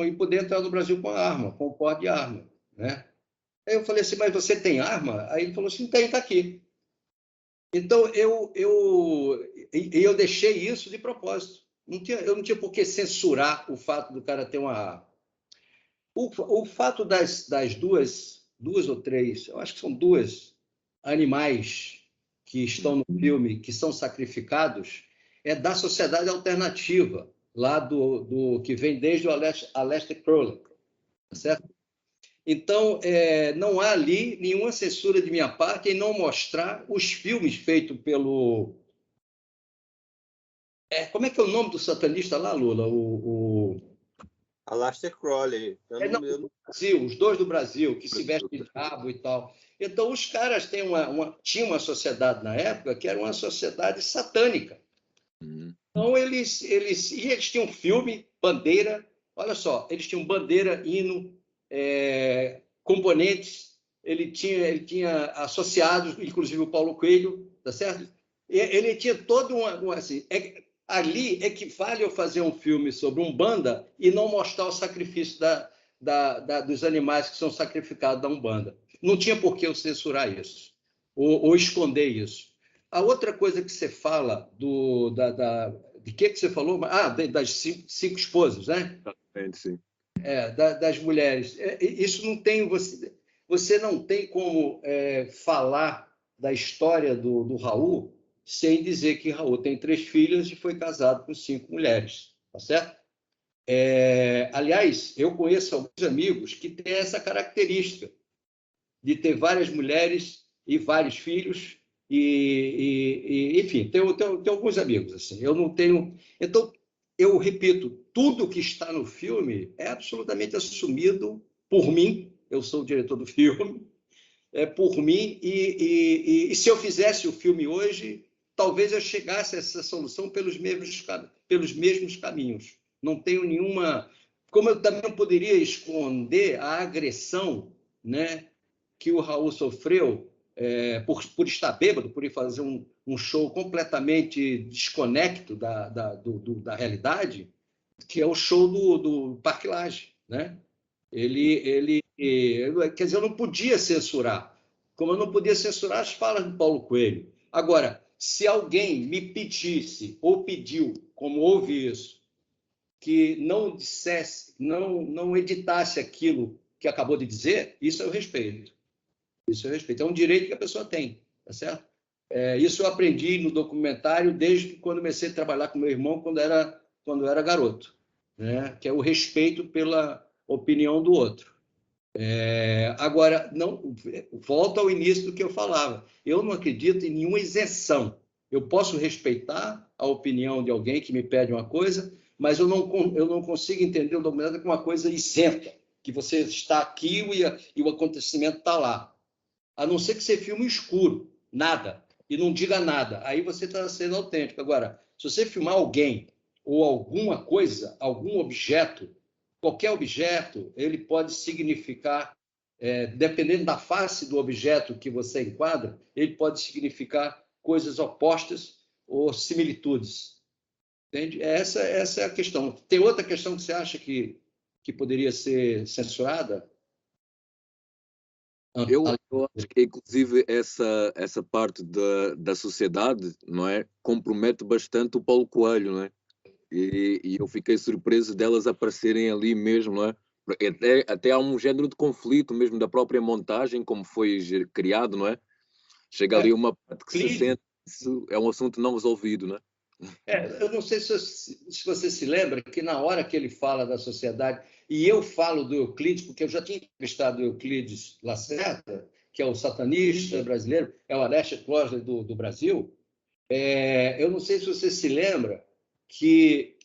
e poder entrar no Brasil com a arma, com o porte de arma, né? Aí eu falei assim, mas você tem arma? Aí ele falou assim, tem, está aqui. Então, eu deixei isso de propósito. Eu não tinha por que censurar o fato do cara ter uma arma. O fato das duas ou três, eu acho que são duas animais que estão no filme, que são sacrificados, é da sociedade alternativa, lá do que vem desde o Aleister Crowley, certo? Então, não há ali nenhuma censura de minha parte em não mostrar os filmes feitos pelo Como é que é o nome do satanista lá, Lula? Aleister Crowley. Brasil, os dois do Brasil, que se vestem de diabo e tal. Então, os caras tinham uma sociedade na época que era uma sociedade satânica. Então, eles tinham filme, bandeira, olha só, eles tinham bandeira, hino, componentes, ele tinha associados, inclusive o Paulo Coelho, tá certo? Ele tinha todo assim, ali equivale eu fazer um filme sobre Umbanda e não mostrar o sacrifício dos animais que são sacrificados da Umbanda. Não tinha por que eu censurar isso, ou esconder isso. A outra coisa que você fala de que você falou? Das cinco esposas, né? Sim. Das mulheres. Isso não tem... Você não tem como falar da história do Raul sem dizer que Raul tem 3 filhas e foi casado com 5 mulheres, tá certo? Aliás, eu conheço alguns amigos que têm essa característica de ter várias mulheres e vários filhos, enfim, tem alguns amigos assim. Eu não tenho... Então, eu repito, tudo que está no filme é absolutamente assumido por mim. Eu sou o diretor do filme, por mim, e se eu fizesse o filme hoje, talvez eu chegasse a essa solução pelos mesmos caminhos. Não tenho nenhuma... Como eu também não poderia esconder a agressão, né, que o Raul sofreu por estar bêbado, por ir fazer um show completamente desconecto da realidade, que é o show do Parque Lage, né? Quer dizer, eu não podia censurar, como eu não podia censurar as falas do Paulo Coelho. Agora, se alguém me pedisse ou pediu, como houve isso, que não dissesse, não editasse aquilo que acabou de dizer, isso eu respeito. Isso eu respeito. É um direito que a pessoa tem, tá certo? Isso eu aprendi no documentário desde quando comecei a trabalhar com meu irmão, quando eu era garoto, né? Que é o respeito pela opinião do outro. Agora, não, volta ao início do que eu falava. Eu não acredito em nenhuma isenção. Eu posso respeitar a opinião de alguém que me pede uma coisa, mas eu não consigo entender o documentário como uma coisa isenta, que você está aqui e o acontecimento está lá. A não ser que você filme escuro, nada, e não diga nada. Aí você está sendo autêntico. Agora, se você filmar alguém ou alguma coisa, algum objeto, qualquer objeto, ele pode significar, dependendo da face do objeto que você enquadra, ele pode significar coisas opostas ou similitudes. Entende? Essa é a questão. Tem outra questão que você acha que poderia ser censurada? Eu acho que, inclusive, essa parte da sociedade, não é, compromete bastante o Paulo Coelho, não é? E eu fiquei surpreso delas aparecerem ali mesmo, não é? Até há um género de conflito mesmo da própria montagem, como foi criado, não é? Chega ali uma parte que se sente, isso é um assunto não resolvido, não é? Eu não sei se você se lembra que na hora que ele fala da sociedade, e eu falo do Euclides, porque eu já tinha entrevistado o Euclides Lacerda, que é o satanista brasileiro, é o Aleister Crowley do Brasil. Eu não sei se você se lembra que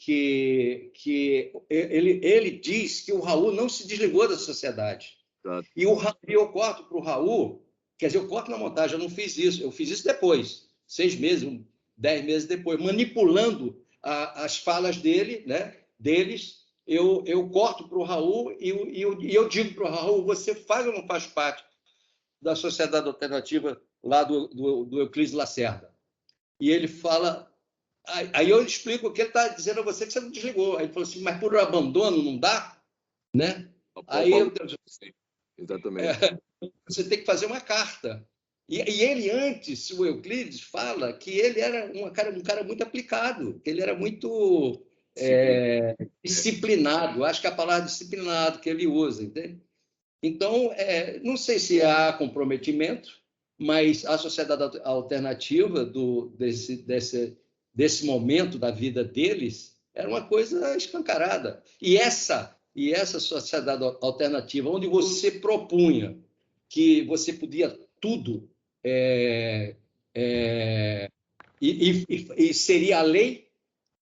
ele diz que o Raul não se desligou da sociedade. Exato. E eu corto para o Raul, quer dizer, eu corto na montagem, eu não fiz isso, eu fiz isso depois, 6 meses, 10 meses depois, manipulando as falas deles, eu corto para o Raul e eu digo para o Raul, você faz ou não faz parte da sociedade alternativa lá do Euclides Lacerda? E ele fala... Aí eu explico o que ele está dizendo a você, que você não desligou. Aí ele falou assim, mas por abandono não dá? Né? Aí exatamente. Você tem que fazer uma carta. E ele antes, o Euclides fala que ele era um cara muito aplicado, que ele era muito disciplinado. Acho que é a palavra disciplinado que ele usa, entende? Então, não sei se há comprometimento, mas a sociedade alternativa desse momento da vida deles era uma coisa escancarada. E essa sociedade alternativa, onde você propunha que você podia tudo e seria a lei,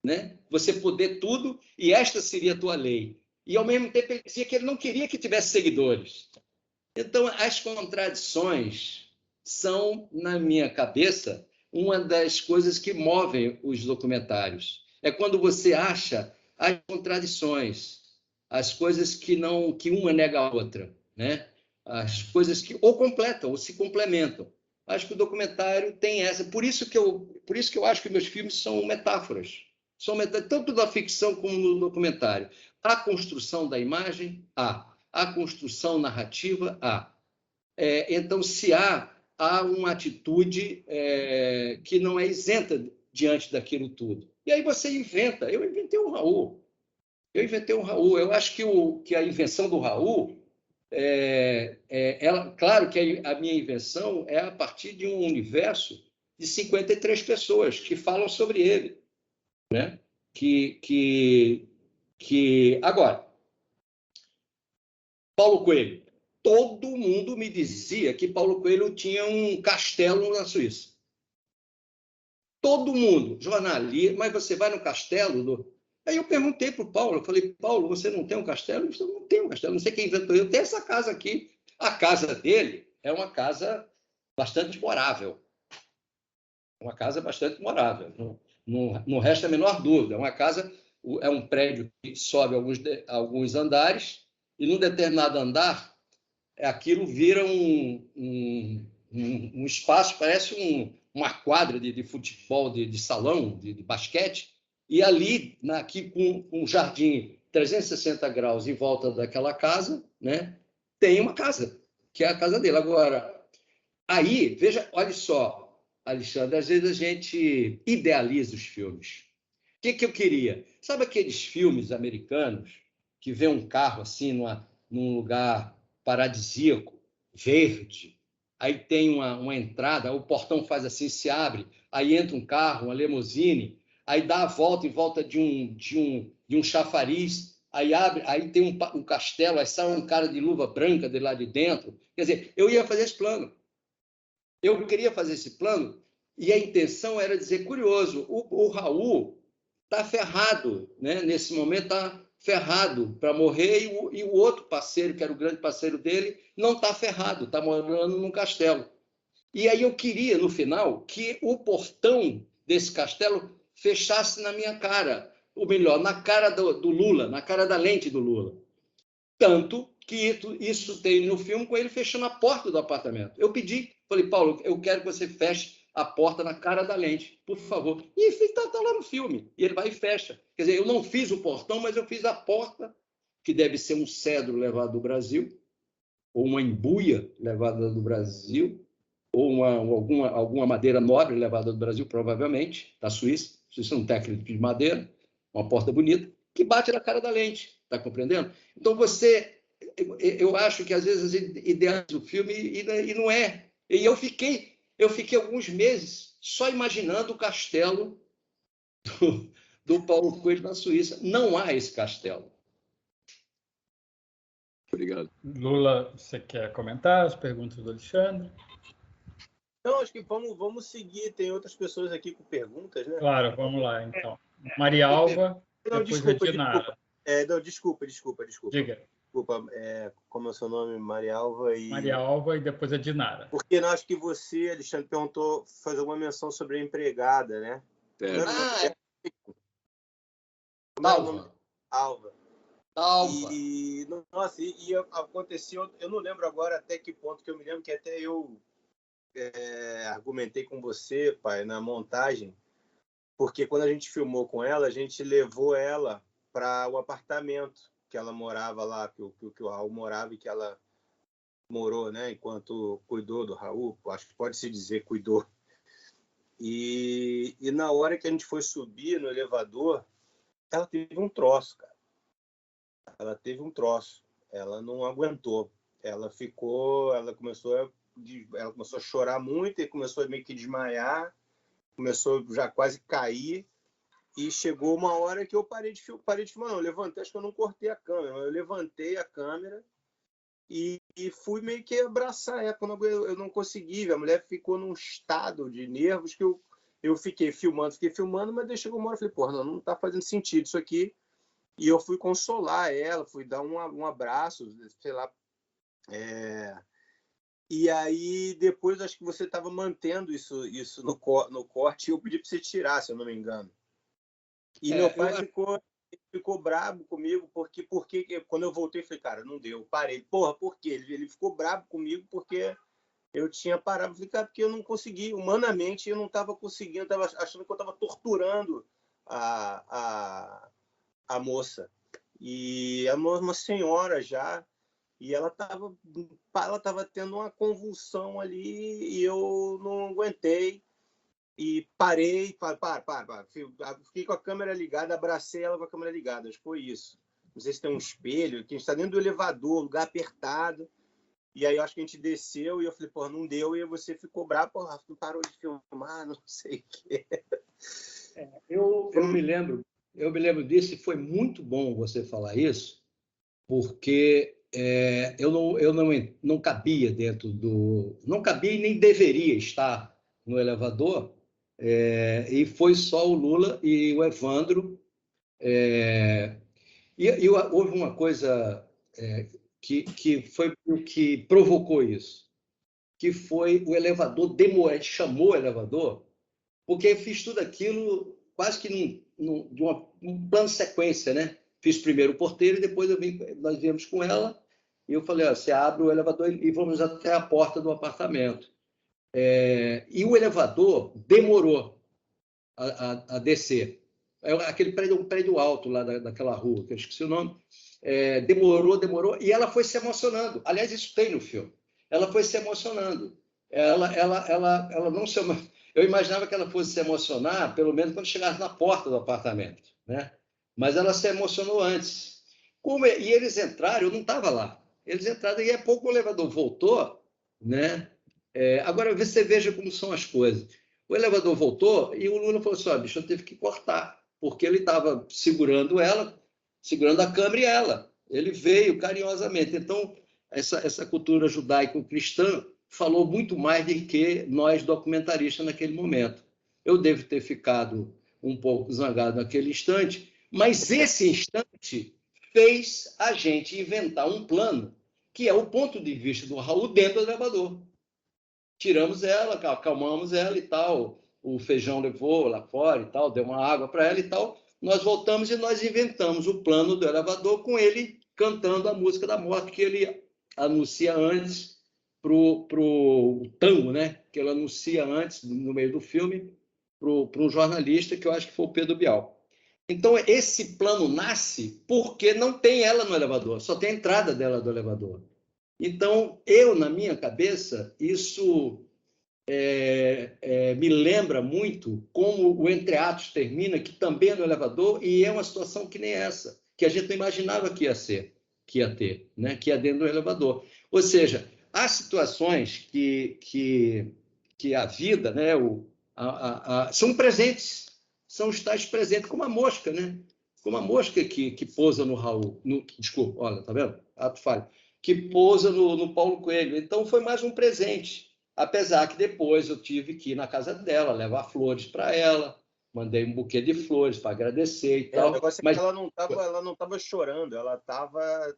né? Você poder tudo e esta seria a tua lei. E, ao mesmo tempo, ele dizia que ele não queria que tivesse seguidores. Então, as contradições são, na minha cabeça, uma das coisas que movem os documentários. É quando você acha as contradições, as coisas que uma nega a outra, né? As coisas que ou completam ou se complementam. Acho que o documentário tem essa. Por isso que eu acho que meus filmes são metáforas. São metáforas, tanto da ficção como no documentário. A construção da imagem, a construção narrativa, então, se há uma atitude que não é isenta diante daquilo tudo. E aí você inventa. Eu inventei um Raul. Eu acho que a invenção do Raul, claro que a minha invenção é a partir de um universo de 53 pessoas que falam sobre ele, né? Agora, Paulo Coelho. Todo mundo me dizia que Paulo Coelho tinha um castelo na Suíça. Todo mundo, jornalista, mas você vai no castelo? Aí eu perguntei para o Paulo, eu falei, Paulo, você não tem um castelo? Ele disse, eu não tenho um castelo, não sei quem inventou. Eu tenho essa casa aqui. A casa dele é uma casa bastante morável. Uma casa bastante morável. Não resta a menor dúvida. É um prédio que sobe alguns andares e num determinado andar aquilo vira um espaço, parece uma quadra de futebol, de salão, de basquete, e ali, aqui com um jardim 360 graus em volta daquela casa, né, tem uma casa, que é a casa dele. Agora, aí, veja, olha só, Alexandre, às vezes a gente idealiza os filmes. O que eu queria? Sabe aqueles filmes americanos que vê um carro assim num lugar paradisíaco, verde, aí tem uma entrada, o portão faz assim, se abre, aí entra um carro, uma limusine, aí dá a volta em volta de um chafariz, aí abre, aí tem um castelo, aí sai um cara de luva branca de lá de dentro. Quer dizer, eu ia fazer esse plano. Eu queria fazer esse plano e a intenção era dizer, curioso, o Raul está ferrado, né? Nesse momento está ferrado para morrer e o outro parceiro, que era o grande parceiro dele, não está ferrado, está morando num castelo. E aí eu queria, no final, que o portão desse castelo fechasse na minha cara, ou melhor, na cara do Lula, na cara da lente do Lula. Tanto que isso tem no filme com ele fechando a porta do apartamento. Eu pedi, falei, Paulo, eu quero que você feche a porta na cara da lente, por favor. E está lá no filme. E ele vai e fecha. Quer dizer, eu não fiz o portão, mas eu fiz a porta, que deve ser um cedro levado do Brasil, ou uma embuia levada do Brasil, ou alguma madeira nobre levada do Brasil, provavelmente, da Suíça. A Suíça não tem aquele tipo de madeira, uma porta bonita, que bate na cara da lente. Está compreendendo? Então, eu acho que às vezes idealiza o filme e não é. E eu fiquei alguns meses só imaginando o castelo do Paulo Coelho na Suíça. Não há esse castelo. Obrigado. Lula, você quer comentar as perguntas do Alexandre? Então, acho que vamos seguir. Tem outras pessoas aqui com perguntas, né? Claro, vamos lá, então. Maria Alva, depois a Dinara. Desculpa. Diga. Desculpa, como é o seu nome? Maria Alva e... Maria Alva e depois a Dinara. Porque eu acho que você, Alexandre, perguntou, fazer uma menção sobre a empregada, né? Alva. E aconteceu, eu não lembro agora até que ponto, que eu me lembro que até eu argumentei com você, pai, na montagem, porque quando a gente filmou com ela, a gente levou ela para o apartamento que ela morava lá, que o Raul morava e que ela morou, né, enquanto cuidou do Raul, acho que pode-se dizer cuidou. E na hora que a gente foi subir no elevador, ela teve um troço, cara. Ela não aguentou. Ela começou a chorar muito e começou a meio que desmaiar, começou já quase cair. E chegou uma hora que eu parei de filmar. Não, eu levantei, acho que eu não cortei a câmera, mas eu levantei a câmera e fui meio que abraçar ela. Eu não consegui, a mulher ficou num estado de nervos que eu fiquei filmando, mas daí chegou uma hora, eu falei, porra, não tá fazendo sentido isso aqui. E eu fui consolar ela, fui dar um abraço, sei lá. E aí, depois, acho que você estava mantendo isso no corte, e eu pedi para você tirar, se eu não me engano. E meu pai ficou bravo comigo, porque quando eu voltei, eu falei, cara, não deu, parei. Porra, por quê? Ele ficou bravo comigo porque eu tinha parado. Eu falei, cara, porque eu não consegui, humanamente, eu não estava conseguindo, eu estava achando que eu estava torturando a moça. E uma senhora já, e ela estava tendo uma convulsão ali, e eu não aguentei. E parei, para. Fiquei com a câmera ligada, abracei ela com a câmera ligada. Acho que foi isso. Não sei se tem um espelho, que a gente está dentro do elevador, lugar apertado. E aí eu acho que a gente desceu e eu falei, porra, não deu. E você ficou bravo, porra, não parou de filmar, não sei o quê. Eu me lembro disso e foi muito bom você falar isso, porque eu não cabia dentro do... Não cabia e nem deveria estar no elevador, e foi só o Lula e o Evandro. Houve uma coisa que foi o que provocou isso, que foi o elevador demorar. A gente chamou o elevador, porque eu fiz tudo aquilo quase que de um plano de sequência, né? Fiz primeiro o porteiro e depois nós viemos com ela e eu falei, você abre o elevador e vamos até a porta do apartamento. E o elevador demorou a descer. Aquele prédio, um prédio alto lá daquela rua, que eu esqueci o nome. Demorou, e ela foi se emocionando. Aliás, isso tem no filme. Ela foi se emocionando. Ela não se... Eu imaginava que ela fosse se emocionar, pelo menos quando chegasse na porta do apartamento, né? Mas ela se emocionou antes. E eles entraram, eu não estava lá. Eles entraram e a pouco o elevador voltou, né? Agora você veja como são as coisas. O elevador voltou e o Lula falou assim, bicho, eu tive que cortar, porque ele estava segurando a câmera e ela. Ele veio carinhosamente. Então, essa cultura judaico-cristã falou muito mais do que nós documentaristas naquele momento. Eu devo ter ficado um pouco zangado naquele instante, mas esse instante fez a gente inventar um plano que é o ponto de vista do Raul dentro do elevador. Tiramos ela, acalmamos ela e tal, o feijão levou lá fora e tal, deu uma água para ela e tal, nós voltamos e nós inventamos o plano do elevador com ele cantando a música da morte que ele anuncia antes pro tango, né? Que ele anuncia antes, no meio do filme, para um jornalista, que eu acho que foi o Pedro Bial. Então, esse plano nasce porque não tem ela no elevador, só tem a entrada dela do elevador. Então, na minha cabeça, isso me lembra muito como o Entre Atos termina, que também é no elevador, e é uma situação que nem essa, que a gente não imaginava que ia ter, né? Que ia dentro do elevador. Ou seja, há situações que a vida, né? São presentes, são os tais presentes, como a mosca, né? Como a mosca que pousa no Raul, desculpa, olha, tá vendo? Ato falho. Que pousa no Paulo Coelho. Então, foi mais um presente. Apesar que depois eu tive que ir na casa dela, levar flores para ela, mandei um buquê de flores para agradecer e tal. O negócio é que ela não estava chorando, ela estava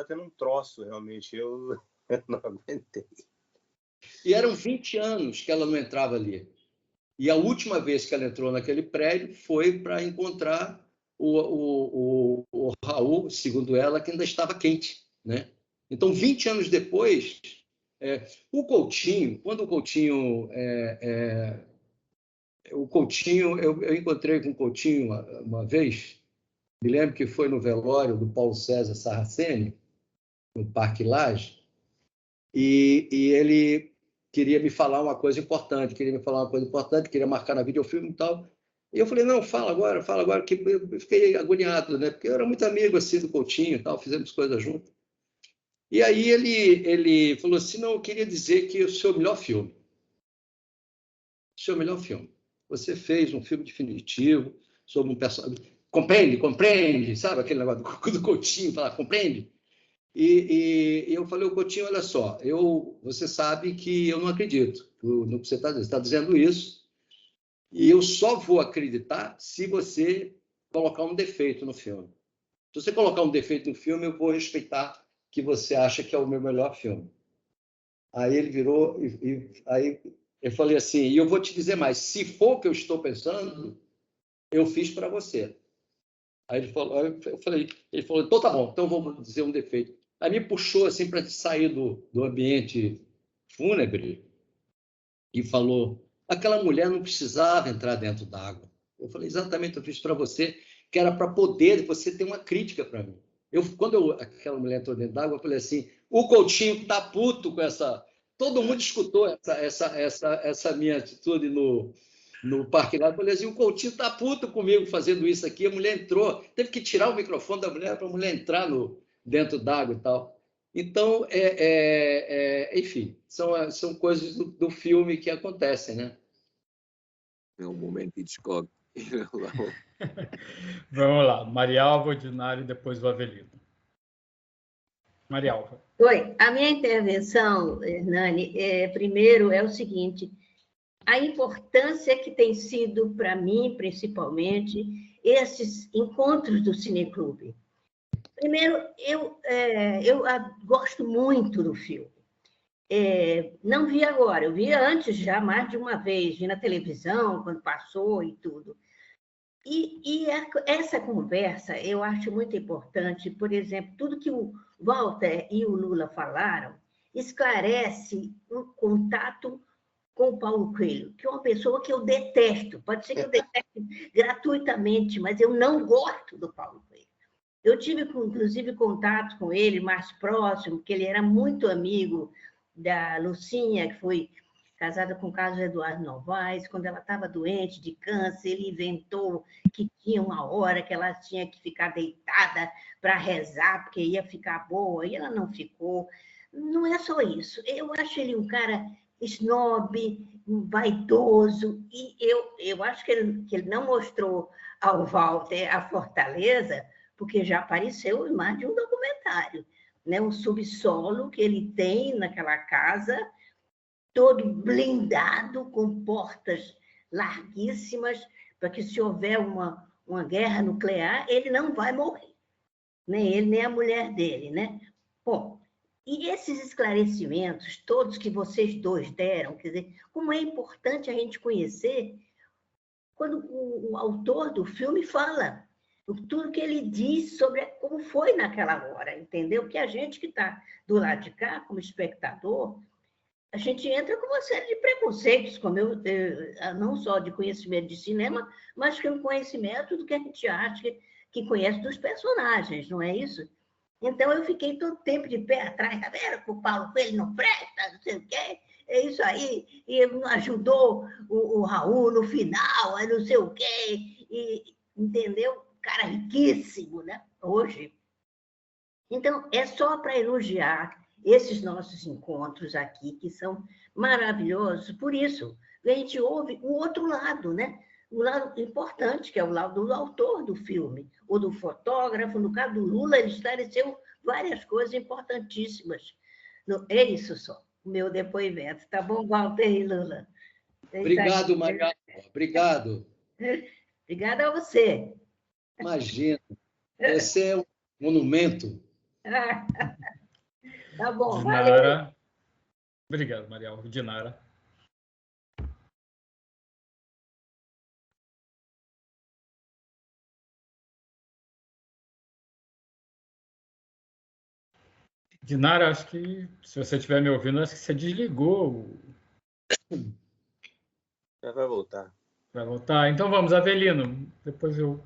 tendo um troço, realmente. Eu não aguentei. E eram 20 anos que ela não entrava ali. E a última vez que ela entrou naquele prédio foi para encontrar o Raul, segundo ela, que ainda estava quente, né? Então, 20 anos depois, quando o Coutinho... eu encontrei com o Coutinho uma vez, me lembro que foi no velório do Paulo César Sarraceni, no Parque Lage, e ele queria me falar uma coisa importante, queria marcar na videofilme e tal. E eu falei, não, fala agora, que eu fiquei agoniado, né? Porque eu era muito amigo assim do Coutinho e tal, fizemos coisas juntos. E aí ele falou assim, não, eu queria dizer que o seu melhor filme. Você fez um filme definitivo sobre um personagem. Compreende, sabe aquele negócio do Coutinho, falar, compreende? E eu falei, o Coutinho, olha só, você sabe que eu não acredito. no que você está dizendo. Você está dizendo isso, e eu só vou acreditar se você colocar um defeito no filme. Se você colocar um defeito no filme, eu vou respeitar que você acha que é o meu melhor filme. Aí ele virou aí eu falei assim, e eu vou te dizer mais, se for o que eu estou pensando, eu fiz para você. Aí ele falou, ele falou, então tá bom, então eu vou dizer um defeito. Aí me puxou assim para sair do ambiente fúnebre e falou, aquela mulher não precisava entrar dentro d'água. Eu falei, exatamente, eu fiz para você, que era para poder você ter uma crítica para mim. Quando aquela mulher entrou dentro d'água, eu falei assim, o Coutinho tá puto com essa... Todo mundo escutou essa minha atitude no parque lá. Eu falei assim, o Coutinho tá puto comigo fazendo isso aqui. A mulher entrou, teve que tirar o microfone da mulher para a mulher entrar dentro d'água e tal. Então, enfim, são coisas do filme que acontecem, né? É um momento de Hitchcock. Vamos lá, Marialva, Dinara e depois o Avelino. Marialva. Oi, a minha intervenção, Hernani, primeiro é o seguinte, a importância que tem sido para mim, principalmente, esses encontros do Cineclube. Primeiro, eu gosto muito do filme. Não vi agora, eu vi antes já, mais de uma vez, vi na televisão, quando passou e tudo. Essa conversa eu acho muito importante, por exemplo, tudo que o Walter e o Lula falaram esclarece um contato com o Paulo Coelho, que é uma pessoa que eu detesto, pode ser que eu deteste gratuitamente, mas eu não gosto do Paulo Coelho. Eu tive, inclusive, contato com ele mais próximo, porque ele era muito amigo da Lucinha, que foi casada com o Carlos Eduardo Novaes. Quando ela estava doente de câncer, ele inventou que tinha uma hora que ela tinha que ficar deitada para rezar, porque ia ficar boa, e ela não ficou. Não é só isso. Eu acho ele um cara snob, vaidoso, e eu acho que ele não mostrou ao Walter a fortaleza, porque já apareceu em mais de um documentário, né? Um subsolo que ele tem naquela casa, todo blindado, com portas larguíssimas, para que, se houver uma guerra nuclear, ele não vai morrer. Nem ele, nem a mulher dele, né? Bom, e esses esclarecimentos, todos que vocês dois deram, quer dizer, como é importante a gente conhecer quando o autor do filme fala tudo que ele diz sobre como foi naquela hora, entendeu? Que a gente que está do lado de cá, como espectador, a gente entra com uma série de preconceitos, como não só de conhecimento de cinema, mas com conhecimento do que a gente acha que conhece dos personagens, não é isso? Então, eu fiquei todo tempo de pé atrás, tá vendo? Que o Paulo Coelho não presta, não sei o quê, é isso aí, e ajudou o Raul no final, não sei o quê, entendeu? Cara riquíssimo, né? Hoje. Então, é só para elogiar esses nossos encontros aqui, que são maravilhosos. Por isso, a gente ouve o outro lado, né? O lado importante, que é o lado do autor do filme, ou do fotógrafo. No caso do Lula, ele esclareceu várias coisas importantíssimas. É isso só, o meu depoimento. Tá bom, Walter e Lula? Obrigado, Mariana. Obrigado. Obrigada a você. Imagina, você é um monumento. Tá bom, Dinara. valeu. Obrigado, Marialva. Dinara. Dinara, acho que, se você estiver me ouvindo, acho que você desligou. Já vai voltar. Vai voltar? Então vamos, Avelino. Depois eu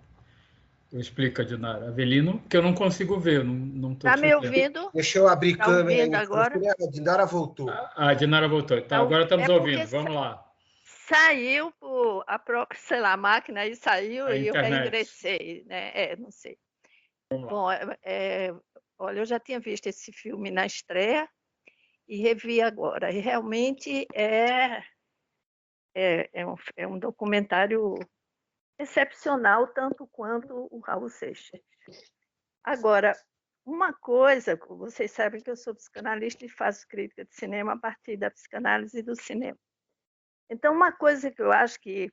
explico a Dinara. Avelino, que eu não consigo ver, não estou Tá te me vendo. ouvindo? Deixa eu abrir Tá câmera ouvindo aí. agora? A Dinara voltou. A Dinara voltou. Então, agora estamos ouvindo. Vamos lá. Saiu sei lá, a máquina aí saiu A e eu internet. reingressei, né? Não sei. Bom, olha, eu já tinha visto esse filme na estreia e revi agora. E realmente é um documentário excepcional, tanto quanto o Raul Seixas. Agora, uma coisa, vocês sabem que eu sou psicanalista e faço crítica de cinema a partir da psicanálise e do cinema. Então, uma coisa que eu acho que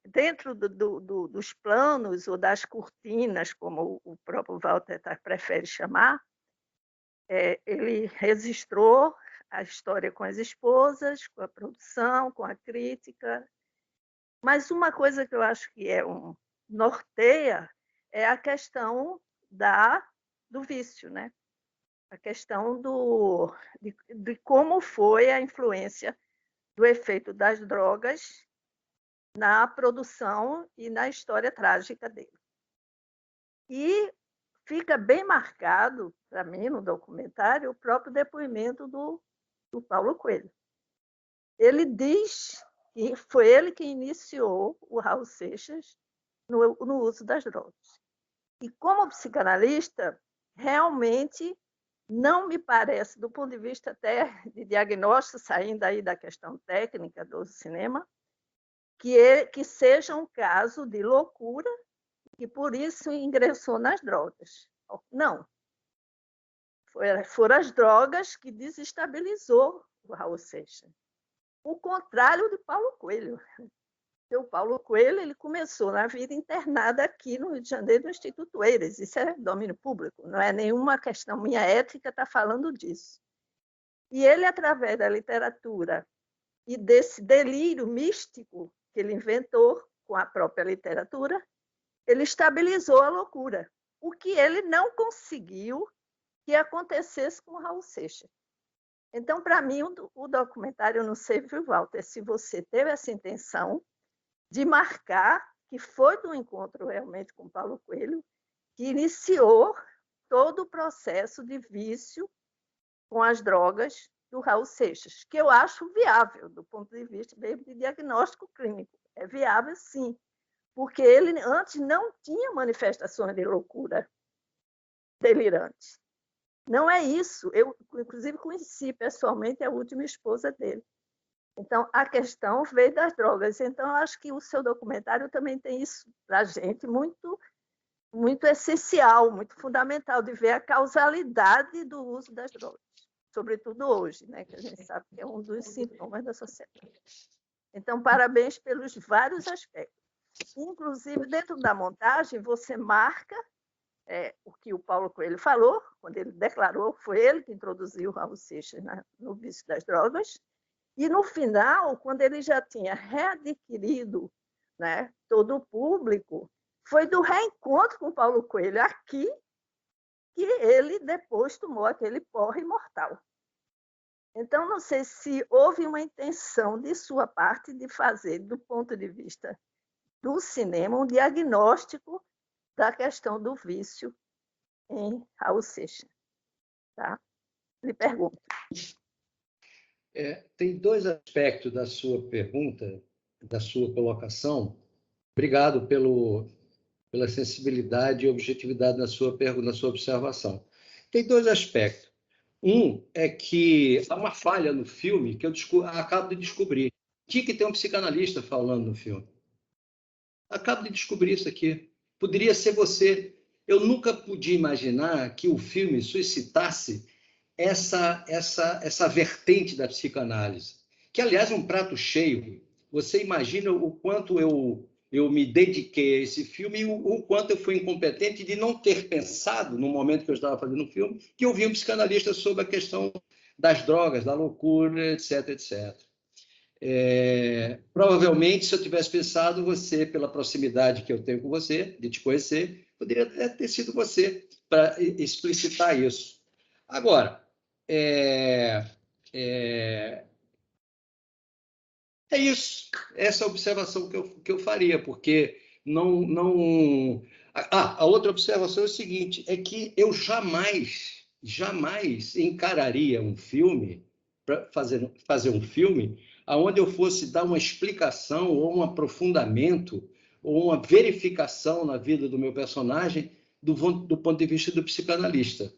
dentro dos planos ou das cortinas, como o próprio Walter prefere chamar, ele registrou a história com as esposas, com a produção, com a crítica. Mas uma coisa que eu acho que norteia é a questão do vício, né? A questão de como foi a influência do efeito das drogas na produção e na história trágica dele. E fica bem marcado, para mim, no documentário, o próprio depoimento do Paulo Coelho. Ele diz que foi ele que iniciou o Raul Seixas no uso das drogas. E como psicanalista, realmente não me parece, do ponto de vista até de diagnóstico, saindo aí da questão técnica do cinema, que seja um caso de loucura e por isso ingressou nas drogas. Não. Foram as drogas que desestabilizou o Raul Seixas. O contrário de Paulo Coelho. O Paulo Coelho ele começou na vida internada aqui no Rio de Janeiro, no Instituto Eiras. Isso é domínio público, não é nenhuma questão minha ética está falando disso. E ele, através da literatura e desse delírio místico que ele inventou com a própria literatura, ele estabilizou a loucura, o que ele não conseguiu que acontecesse com o Raul Seixas. Então, para mim, o documentário, eu não sei, viu, Walter, se você teve essa intenção de marcar que foi do encontro realmente com Paulo Coelho que iniciou todo o processo de vício com as drogas do Raul Seixas, que eu acho viável do ponto de vista mesmo de diagnóstico clínico. É viável, sim, porque ele antes não tinha manifestações de loucura delirante. Não é isso. Eu, inclusive, conheci pessoalmente a última esposa dele. Então, a questão veio das drogas. Então, eu acho que o seu documentário também tem isso para a gente muito, muito essencial, muito fundamental, de ver a causalidade do uso das drogas, sobretudo hoje, né, que a gente sabe que é um dos sintomas da sociedade. Então, parabéns pelos vários aspectos. Inclusive, dentro da montagem, você marca o que o Paulo Coelho falou, quando ele declarou que foi ele que introduziu o Raul Seixas no vício das drogas. E, no final, quando ele já tinha readquirido, né, todo o público, foi do reencontro com Paulo Coelho aqui que ele depois tomou aquele porre mortal. Então, não sei se houve uma intenção de sua parte de fazer, do ponto de vista do cinema, um diagnóstico da questão do vício em Raul Seixas. Tá? Lhe pergunto. Tem dois aspectos da sua pergunta, da sua colocação. Obrigado pela sensibilidade e objetividade na sua pergunta, na sua observação. Tem dois aspectos. Um é que há uma falha no filme que eu acabo de descobrir. Tinha que ter um psicanalista falando no filme. Acabo de descobrir isso aqui. Poderia ser você. Eu nunca podia imaginar que o filme suscitasse essa vertente da psicanálise, que, aliás, é um prato cheio. Você imagina o quanto eu me dediquei a esse filme e o quanto eu fui incompetente de não ter pensado, no momento que eu estava fazendo o filme, que eu vi um psicanalista sobre a questão das drogas, da loucura, etc, etc. Provavelmente, se eu tivesse pensado, você, pela proximidade que eu tenho com você, de te conhecer, poderia ter sido você para explicitar isso. Agora, é isso. Essa é a observação que eu faria, porque não... a outra observação é o seguinte, é que eu jamais encararia um filme, para fazer um filme, onde eu fosse dar uma explicação ou um aprofundamento ou uma verificação na vida do meu personagem do ponto de vista do psicanalista.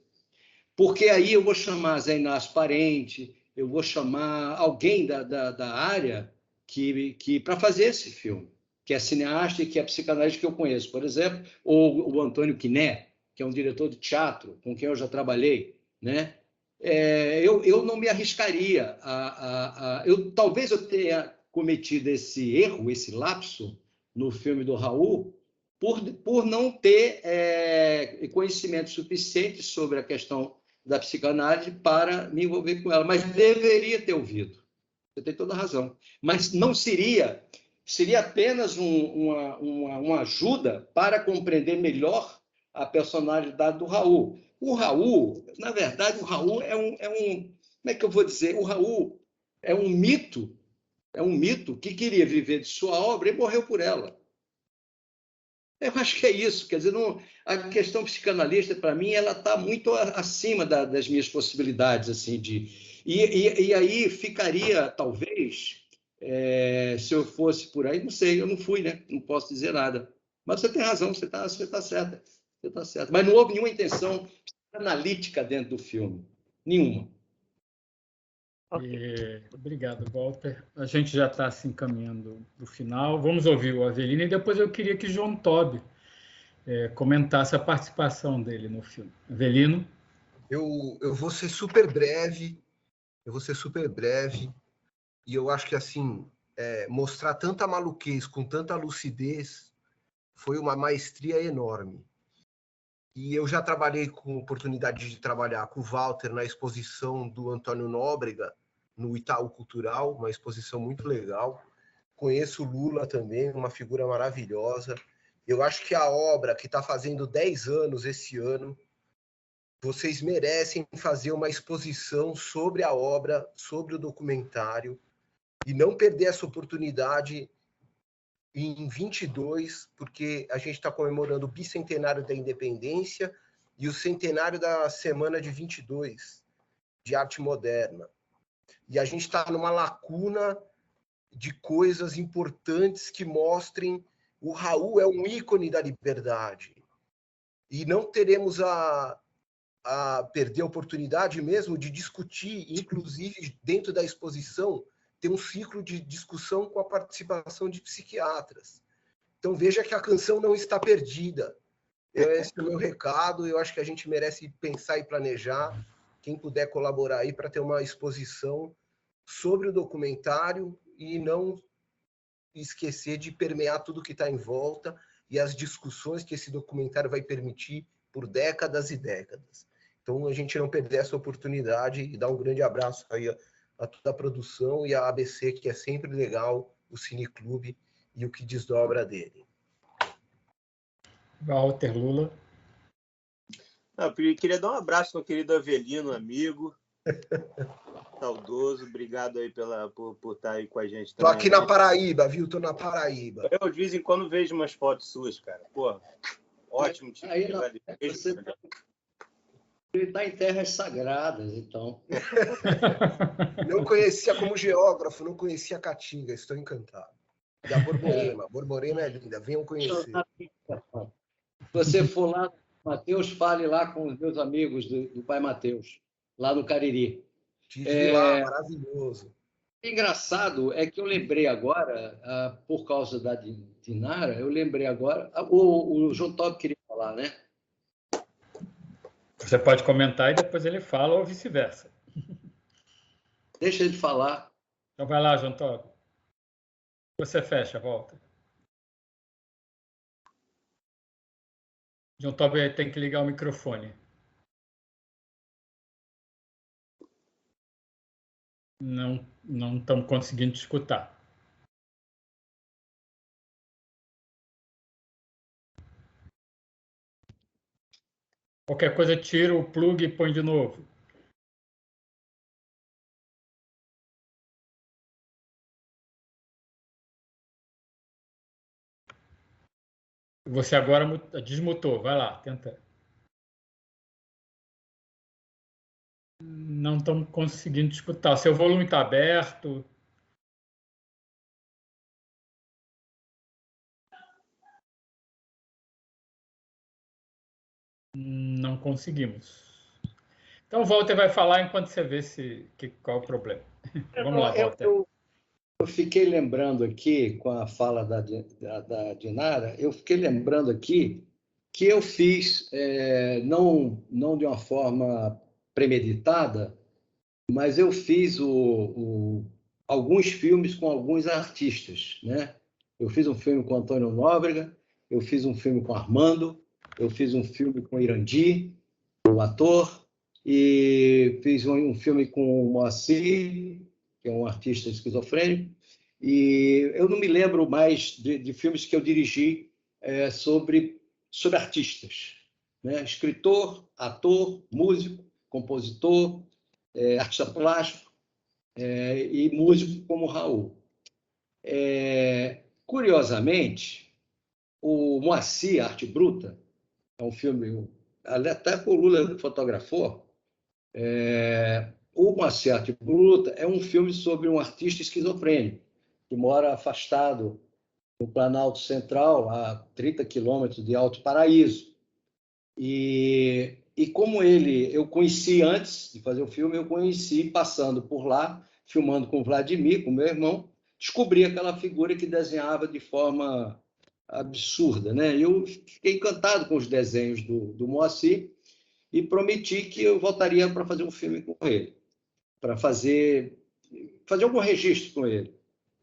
Porque aí eu vou chamar Zé Inácio Parente, eu vou chamar alguém da área para fazer esse filme, que é cineasta e que é psicanalista que eu conheço, por exemplo, ou o Antônio Quiné, que é um diretor de teatro com quem eu já trabalhei, né? eu não me arriscaria. Talvez eu tenha cometido esse erro, esse lapso no filme do Raul, por não ter conhecimento suficiente sobre a questão da psicanálise para me envolver com ela, mas deveria ter ouvido. Você tem toda a razão. Mas não seria apenas uma ajuda para compreender melhor a personalidade do Raul. O Raul, na verdade, o Raul é um como é que eu vou dizer? O Raul é um mito que queria viver de sua obra e morreu por ela. Eu acho que é isso. Quer dizer, a questão psicanalista, para mim, ela está muito acima das minhas possibilidades, assim, e aí ficaria, talvez, se eu fosse por aí, não sei, eu não fui, né? Não posso dizer nada. Mas você tem razão, você está certa. Você está certo. Mas não houve nenhuma intenção analítica dentro do filme. Nenhuma. Obrigado, Walter. A gente já está se encaminhando para o final. Vamos ouvir o Avelino e depois eu queria que João Tobi comentasse a participação dele no filme. Avelino? Eu vou ser super breve. E eu acho que, assim, mostrar tanta maluquez com tanta lucidez foi uma maestria enorme. E eu já trabalhei com oportunidade de trabalhar com o Walter na exposição do Antônio Nóbrega, no Itaú Cultural, uma exposição muito legal. Conheço o Lula também, uma figura maravilhosa. Eu acho que a obra, que está fazendo 10 anos esse ano, vocês merecem fazer uma exposição sobre a obra, sobre o documentário, e não perder essa oportunidade em 22, porque a gente está comemorando o bicentenário da independência e o centenário da Semana de 22, de arte moderna. E a gente está numa lacuna de coisas importantes que mostrem o Raul é um ícone da liberdade. E não teremos a perder a oportunidade mesmo de discutir, inclusive dentro da exposição, ter um ciclo de discussão com a participação de psiquiatras. Então veja que a canção não está perdida. Esse é o meu recado. Eu acho que a gente merece pensar e planejar. Quem puder colaborar aí para ter uma exposição sobre o documentário e não esquecer de permear tudo que está em volta e as discussões que esse documentário vai permitir por décadas e décadas. Então, a gente não perder essa oportunidade e dar um grande abraço aí a toda a produção e a ABC, que é sempre legal, o Cineclube e o que desdobra dele. Walter, Lula. Eu queria dar um abraço ao querido Avelino, amigo, saudoso. Obrigado aí por estar aí com a gente também. Tô aqui na Paraíba, viu? Tô na Paraíba. Eu, de vez em quando, vejo umas fotos suas, cara. Pô, ótimo. Aí, ele está em terras sagradas, então. Não conhecia como geógrafo, não conhecia Caatinga, estou encantado. E a Borborema. Borborema é linda, venham conhecer. Se você for lá, Mateus, fale lá com os meus amigos do Pai Mateus, lá no Cariri. Estive lá, maravilhoso. Engraçado é que eu lembrei agora, por causa da Dinara, eu lembrei agora, o João Tobi queria falar, né? Você pode comentar e depois ele fala ou vice-versa. Deixa ele falar. Então vai lá, João Tobi. Você fecha, volta. João Tobi tem que ligar o microfone. Não estamos conseguindo te escutar. Qualquer coisa, tira o plug e põe de novo. Você agora desmutou. Vai lá, tenta. Não estamos conseguindo te escutar. O seu volume está aberto. Não conseguimos. Então, o Walter vai falar enquanto você vê qual é o problema. Vamos lá, Walter. Eu fiquei lembrando aqui, com a fala da Dinara, eu fiquei lembrando aqui que eu fiz, não de uma forma premeditada, mas eu fiz alguns filmes com alguns artistas, né? Eu fiz um filme com Antônio Nóbrega, eu fiz um filme com Armando, eu fiz um filme com Irandi, o ator, e fiz um filme com o Moacir, que é um artista esquizofrênico, e eu não me lembro mais de filmes que eu dirigi sobre artistas, né? Escritor, ator, músico, compositor, artista plástico e músico como Raul. Curiosamente, o Moacir, Arte Bruta, é um filme, até o Lula fotografou, o Moacir, Arte Bruta é um filme sobre um artista esquizofrênico que mora afastado no Planalto Central, a 30 quilômetros de Alto Paraíso. E como eu conheci antes de fazer o filme, eu conheci passando por lá, filmando com o Vladimir, com meu irmão, descobri aquela figura que desenhava de forma absurda, né? Eu fiquei encantado com os desenhos do Moacir e prometi que eu voltaria para fazer um filme com ele, para fazer algum registro com ele,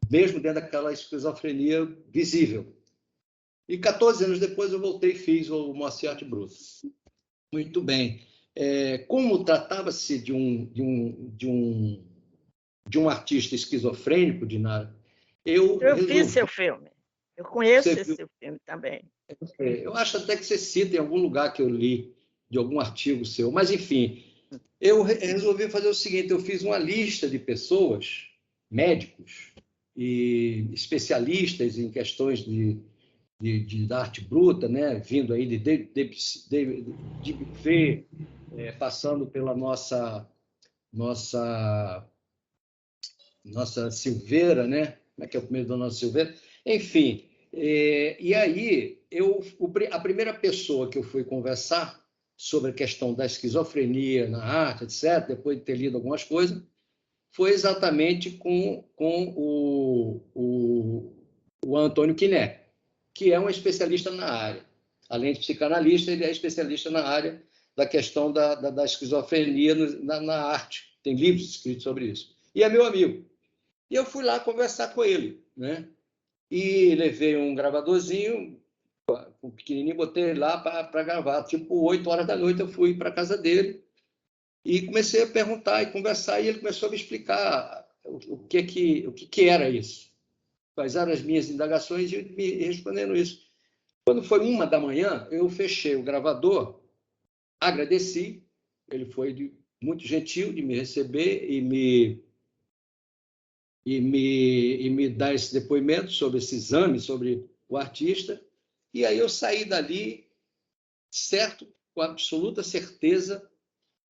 mesmo dentro daquela esquizofrenia visível. E 14 anos depois eu voltei e fiz o Moacir Arte Bruta. Muito bem. Como tratava-se de um artista esquizofrênico, Dinara, eu vi seu filme. Eu conheço esse filme também. Eu acho até que você cita em algum lugar que eu li, de algum artigo seu. Mas, enfim, eu resolvi fazer o seguinte, eu fiz uma lista de pessoas, médicos e especialistas em questões da arte bruta, né? Vindo aí de buffet, passando pela nossa Silveira, né? Como é que é o primeiro da nossa Silveira? Enfim, e aí a primeira pessoa que eu fui conversar sobre a questão da esquizofrenia na arte, etc., depois de ter lido algumas coisas, foi exatamente com o Antônio Quiné, que é um especialista na área. Além de psicanalista, ele é especialista na área da questão da esquizofrenia na arte. Tem livros escritos sobre isso. E é meu amigo. E eu fui lá conversar com ele, né? E levei um gravadorzinho, um pequenininho, botei ele lá para gravar. Tipo, 8 horas da noite eu fui para a casa dele e comecei a perguntar e conversar, e ele começou a me explicar o que era isso. Quais eram as minhas indagações e me respondendo isso. Quando foi 1 da manhã, eu fechei o gravador, agradeci, ele foi muito gentil de me receber e me dar esse depoimento sobre esse exame, sobre o artista, e aí eu saí dali, certo, com absoluta certeza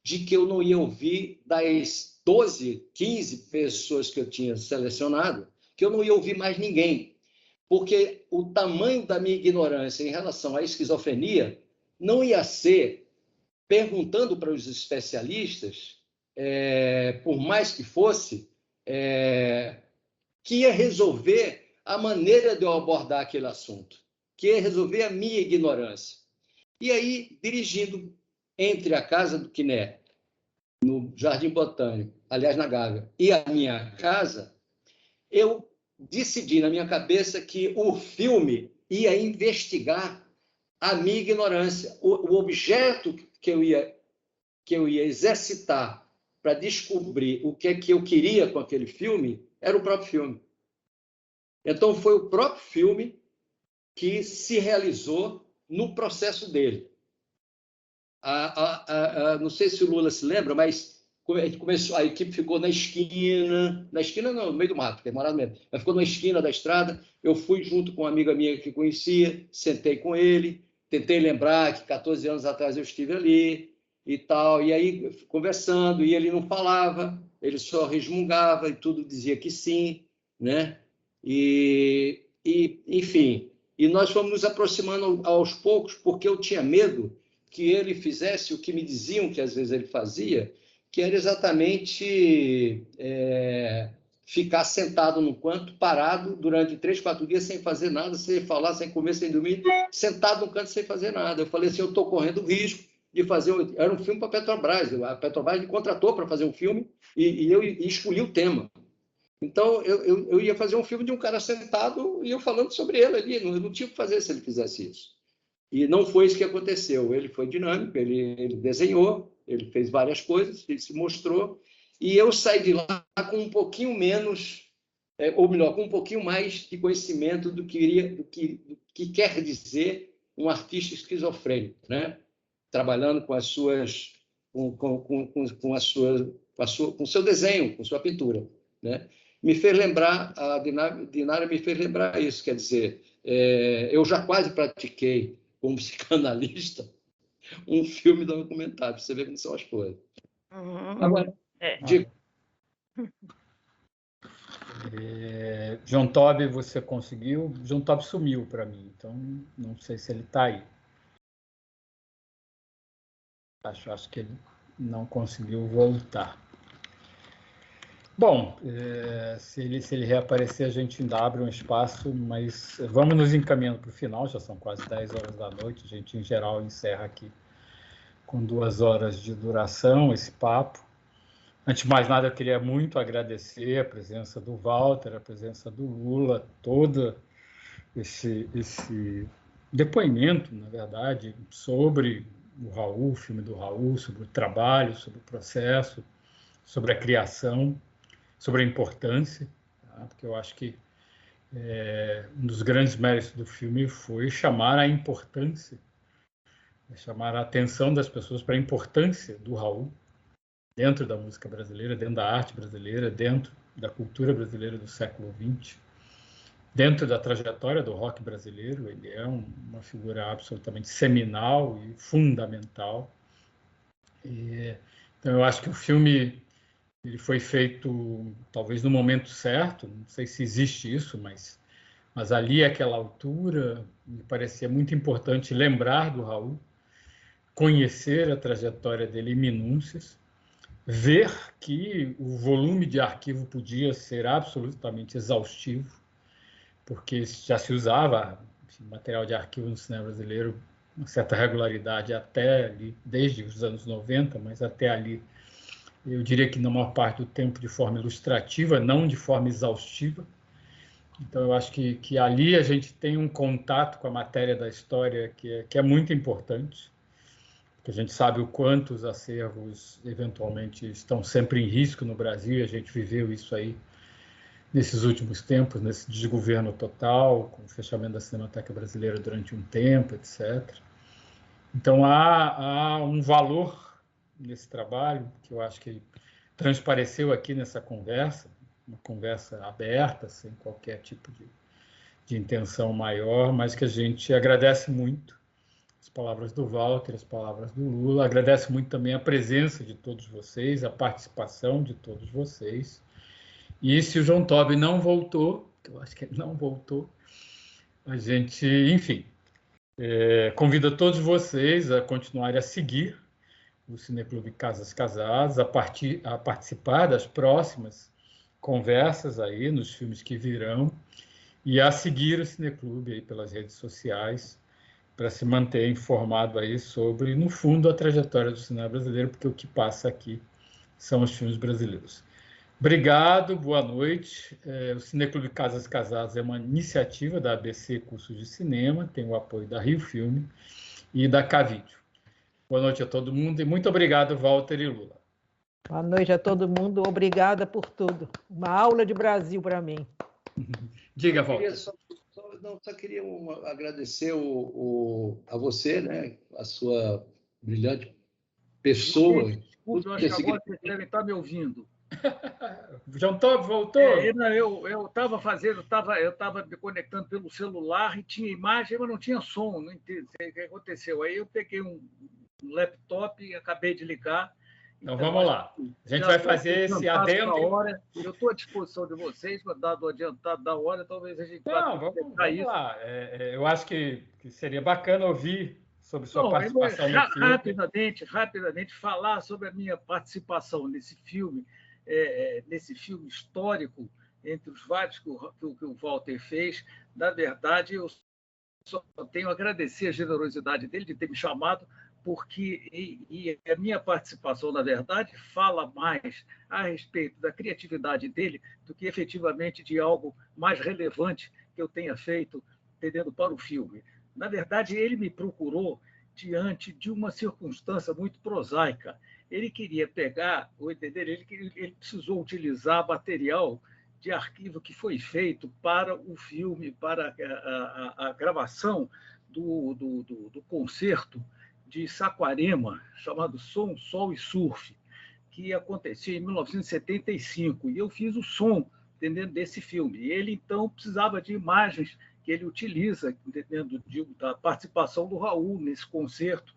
de que eu não ia ouvir das 12, 15 pessoas que eu tinha selecionado, que eu não ia ouvir mais ninguém, porque o tamanho da minha ignorância em relação à esquizofrenia não ia ser perguntando para os especialistas, por mais que fosse, que ia resolver a maneira de eu abordar aquele assunto, que ia resolver a minha ignorância. E aí, dirigindo entre a casa do Quiné, no Jardim Botânico, aliás, na Gávea, e a minha casa, eu decidi na minha cabeça que o filme ia investigar a minha ignorância. O objeto que eu ia exercitar para descobrir o que é que eu queria com aquele filme era o próprio filme. Então, foi o próprio filme que se realizou no processo dele. Não sei se o Lula se lembra, mas a equipe ficou na esquina não, no meio do mato, porque morava mesmo, mas ficou na esquina da estrada. Eu fui junto com uma amiga minha que conhecia, sentei com ele, tentei lembrar que 14 anos atrás eu estive ali e tal, e aí conversando, e ele não falava, ele só resmungava e tudo dizia que sim, né? Enfim, e nós fomos nos aproximando aos poucos, porque eu tinha medo que ele fizesse o que me diziam que às vezes ele fazia, que era exatamente ficar sentado num canto, parado, durante 3, 4 dias, sem fazer nada, sem falar, sem comer, sem dormir, sentado num canto sem fazer nada. Eu falei assim, eu estou correndo risco de fazer... Era um filme para a Petrobras. A Petrobras me contratou para fazer um filme e eu escolhi o tema. Então, eu ia fazer um filme de um cara sentado e eu falando sobre ele ali. Eu não tinha o que fazer se ele fizesse isso. E não foi isso que aconteceu. Ele foi dinâmico, ele desenhou, ele fez várias coisas, ele se mostrou. E eu saí de lá com um pouquinho menos, ou melhor, com um pouquinho mais de conhecimento do que quer dizer um artista esquizofrênico, né? Trabalhando com as suas, com o seu desenho, com sua pintura, né? Me fez lembrar, a Dinara me fez lembrar isso, quer dizer, eu já quase pratiquei, como psicanalista, um filme documentário, para você ver como são as coisas. Agora, diga. João Tobi, você conseguiu? João Tobi sumiu para mim, então não sei se ele está aí. Acho que ele não conseguiu voltar. Bom, se ele reaparecer, a gente ainda abre um espaço, mas vamos nos encaminhando para o final, já são quase 10 horas da noite, a gente, em geral, encerra aqui com 2 horas de duração esse papo. Antes de mais nada, eu queria muito agradecer a presença do Walter, a presença do Lula, todo esse depoimento, na verdade, sobre o Raul, o filme do Raul, sobre o trabalho, sobre o processo, sobre a criação, sobre a importância, tá? Porque eu acho que um dos grandes méritos do filme foi chamar a importância, chamar a atenção das pessoas para a importância do Raul dentro da música brasileira, dentro da arte brasileira, dentro da cultura brasileira do século XX, dentro da trajetória do rock brasileiro. Ele é uma figura absolutamente seminal e fundamental. Então, eu acho que o filme ele foi feito talvez no momento certo, não sei se existe isso, mas ali, àquela altura, me parecia muito importante lembrar do Raul, conhecer a trajetória dele em minúcias, ver que o volume de arquivo podia ser absolutamente exaustivo, porque já se usava material de arquivo no cinema brasileiro uma certa regularidade até ali, desde os anos 90, mas até ali, eu diria que na maior parte do tempo de forma ilustrativa, não de forma exaustiva. Então, eu acho que ali a gente tem um contato com a matéria da história que é muito importante, porque a gente sabe o quanto os acervos, eventualmente, estão sempre em risco no Brasil, e a gente viveu isso aí nesses últimos tempos, nesse desgoverno total, com o fechamento da Cinemateca Brasileira durante um tempo, etc. Então, há um valor nesse trabalho, que eu acho que transpareceu aqui nessa conversa, uma conversa aberta, sem qualquer tipo de intenção maior, mas que a gente agradece muito as palavras do Walter, as palavras do Lula, agradece muito também a presença de todos vocês, a participação de todos vocês. E se o João Tobi não voltou, eu acho que ele não voltou, a gente, enfim, convida todos vocês a continuarem a seguir o Cineclube Casas Casadas, a participar das próximas conversas aí nos filmes que virão e a seguir o Cineclube aí pelas redes sociais para se manter informado aí sobre, no fundo, a trajetória do cinema brasileiro, porque o que passa aqui são os filmes brasileiros. Obrigado, boa noite. O Cineclube Casas Casadas é uma iniciativa da ABC Cursos de Cinema, tem o apoio da Rio Filme e da Cavídeo. Boa noite a todo mundo e muito obrigado, Walter e Lula. Boa noite a todo mundo, obrigada por tudo. Uma aula de Brasil para mim. Diga, Walter. Só queria agradecer a você, né, a sua brilhante pessoa. Desculpe, eu acho que agora vocês devem estar me ouvindo. João Tobi voltou? Eu estava me conectando pelo celular e tinha imagem, mas não tinha som. Não entendi o que aconteceu. Aí eu peguei um laptop e acabei de ligar. Então vamos lá. A gente vai fazer esse adendo. Eu estou à disposição de vocês, mas dado o adiantado da hora, talvez a gente vamos lá. Eu acho que seria bacana ouvir sobre sua participação no filme. Rapidamente, falar sobre a minha participação nesse filme histórico, entre os vários que o Walter fez. Na verdade, eu só tenho a agradecer a generosidade dele de ter me chamado porque a minha participação, na verdade, fala mais a respeito da criatividade dele do que efetivamente de algo mais relevante que eu tenha feito, entendendo, para o filme. Na verdade, ele me procurou diante de uma circunstância muito prosaica. Ele queria pegar, ele precisou utilizar material de arquivo que foi feito para o filme, para a gravação do concerto de Saquarema, chamado Som, Sol e Surf, que acontecia em 1975. E eu fiz o som, entendendo, desse filme. E ele, então, precisava de imagens que ele utiliza, entendendo, da participação do Raul nesse concerto.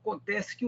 Acontece que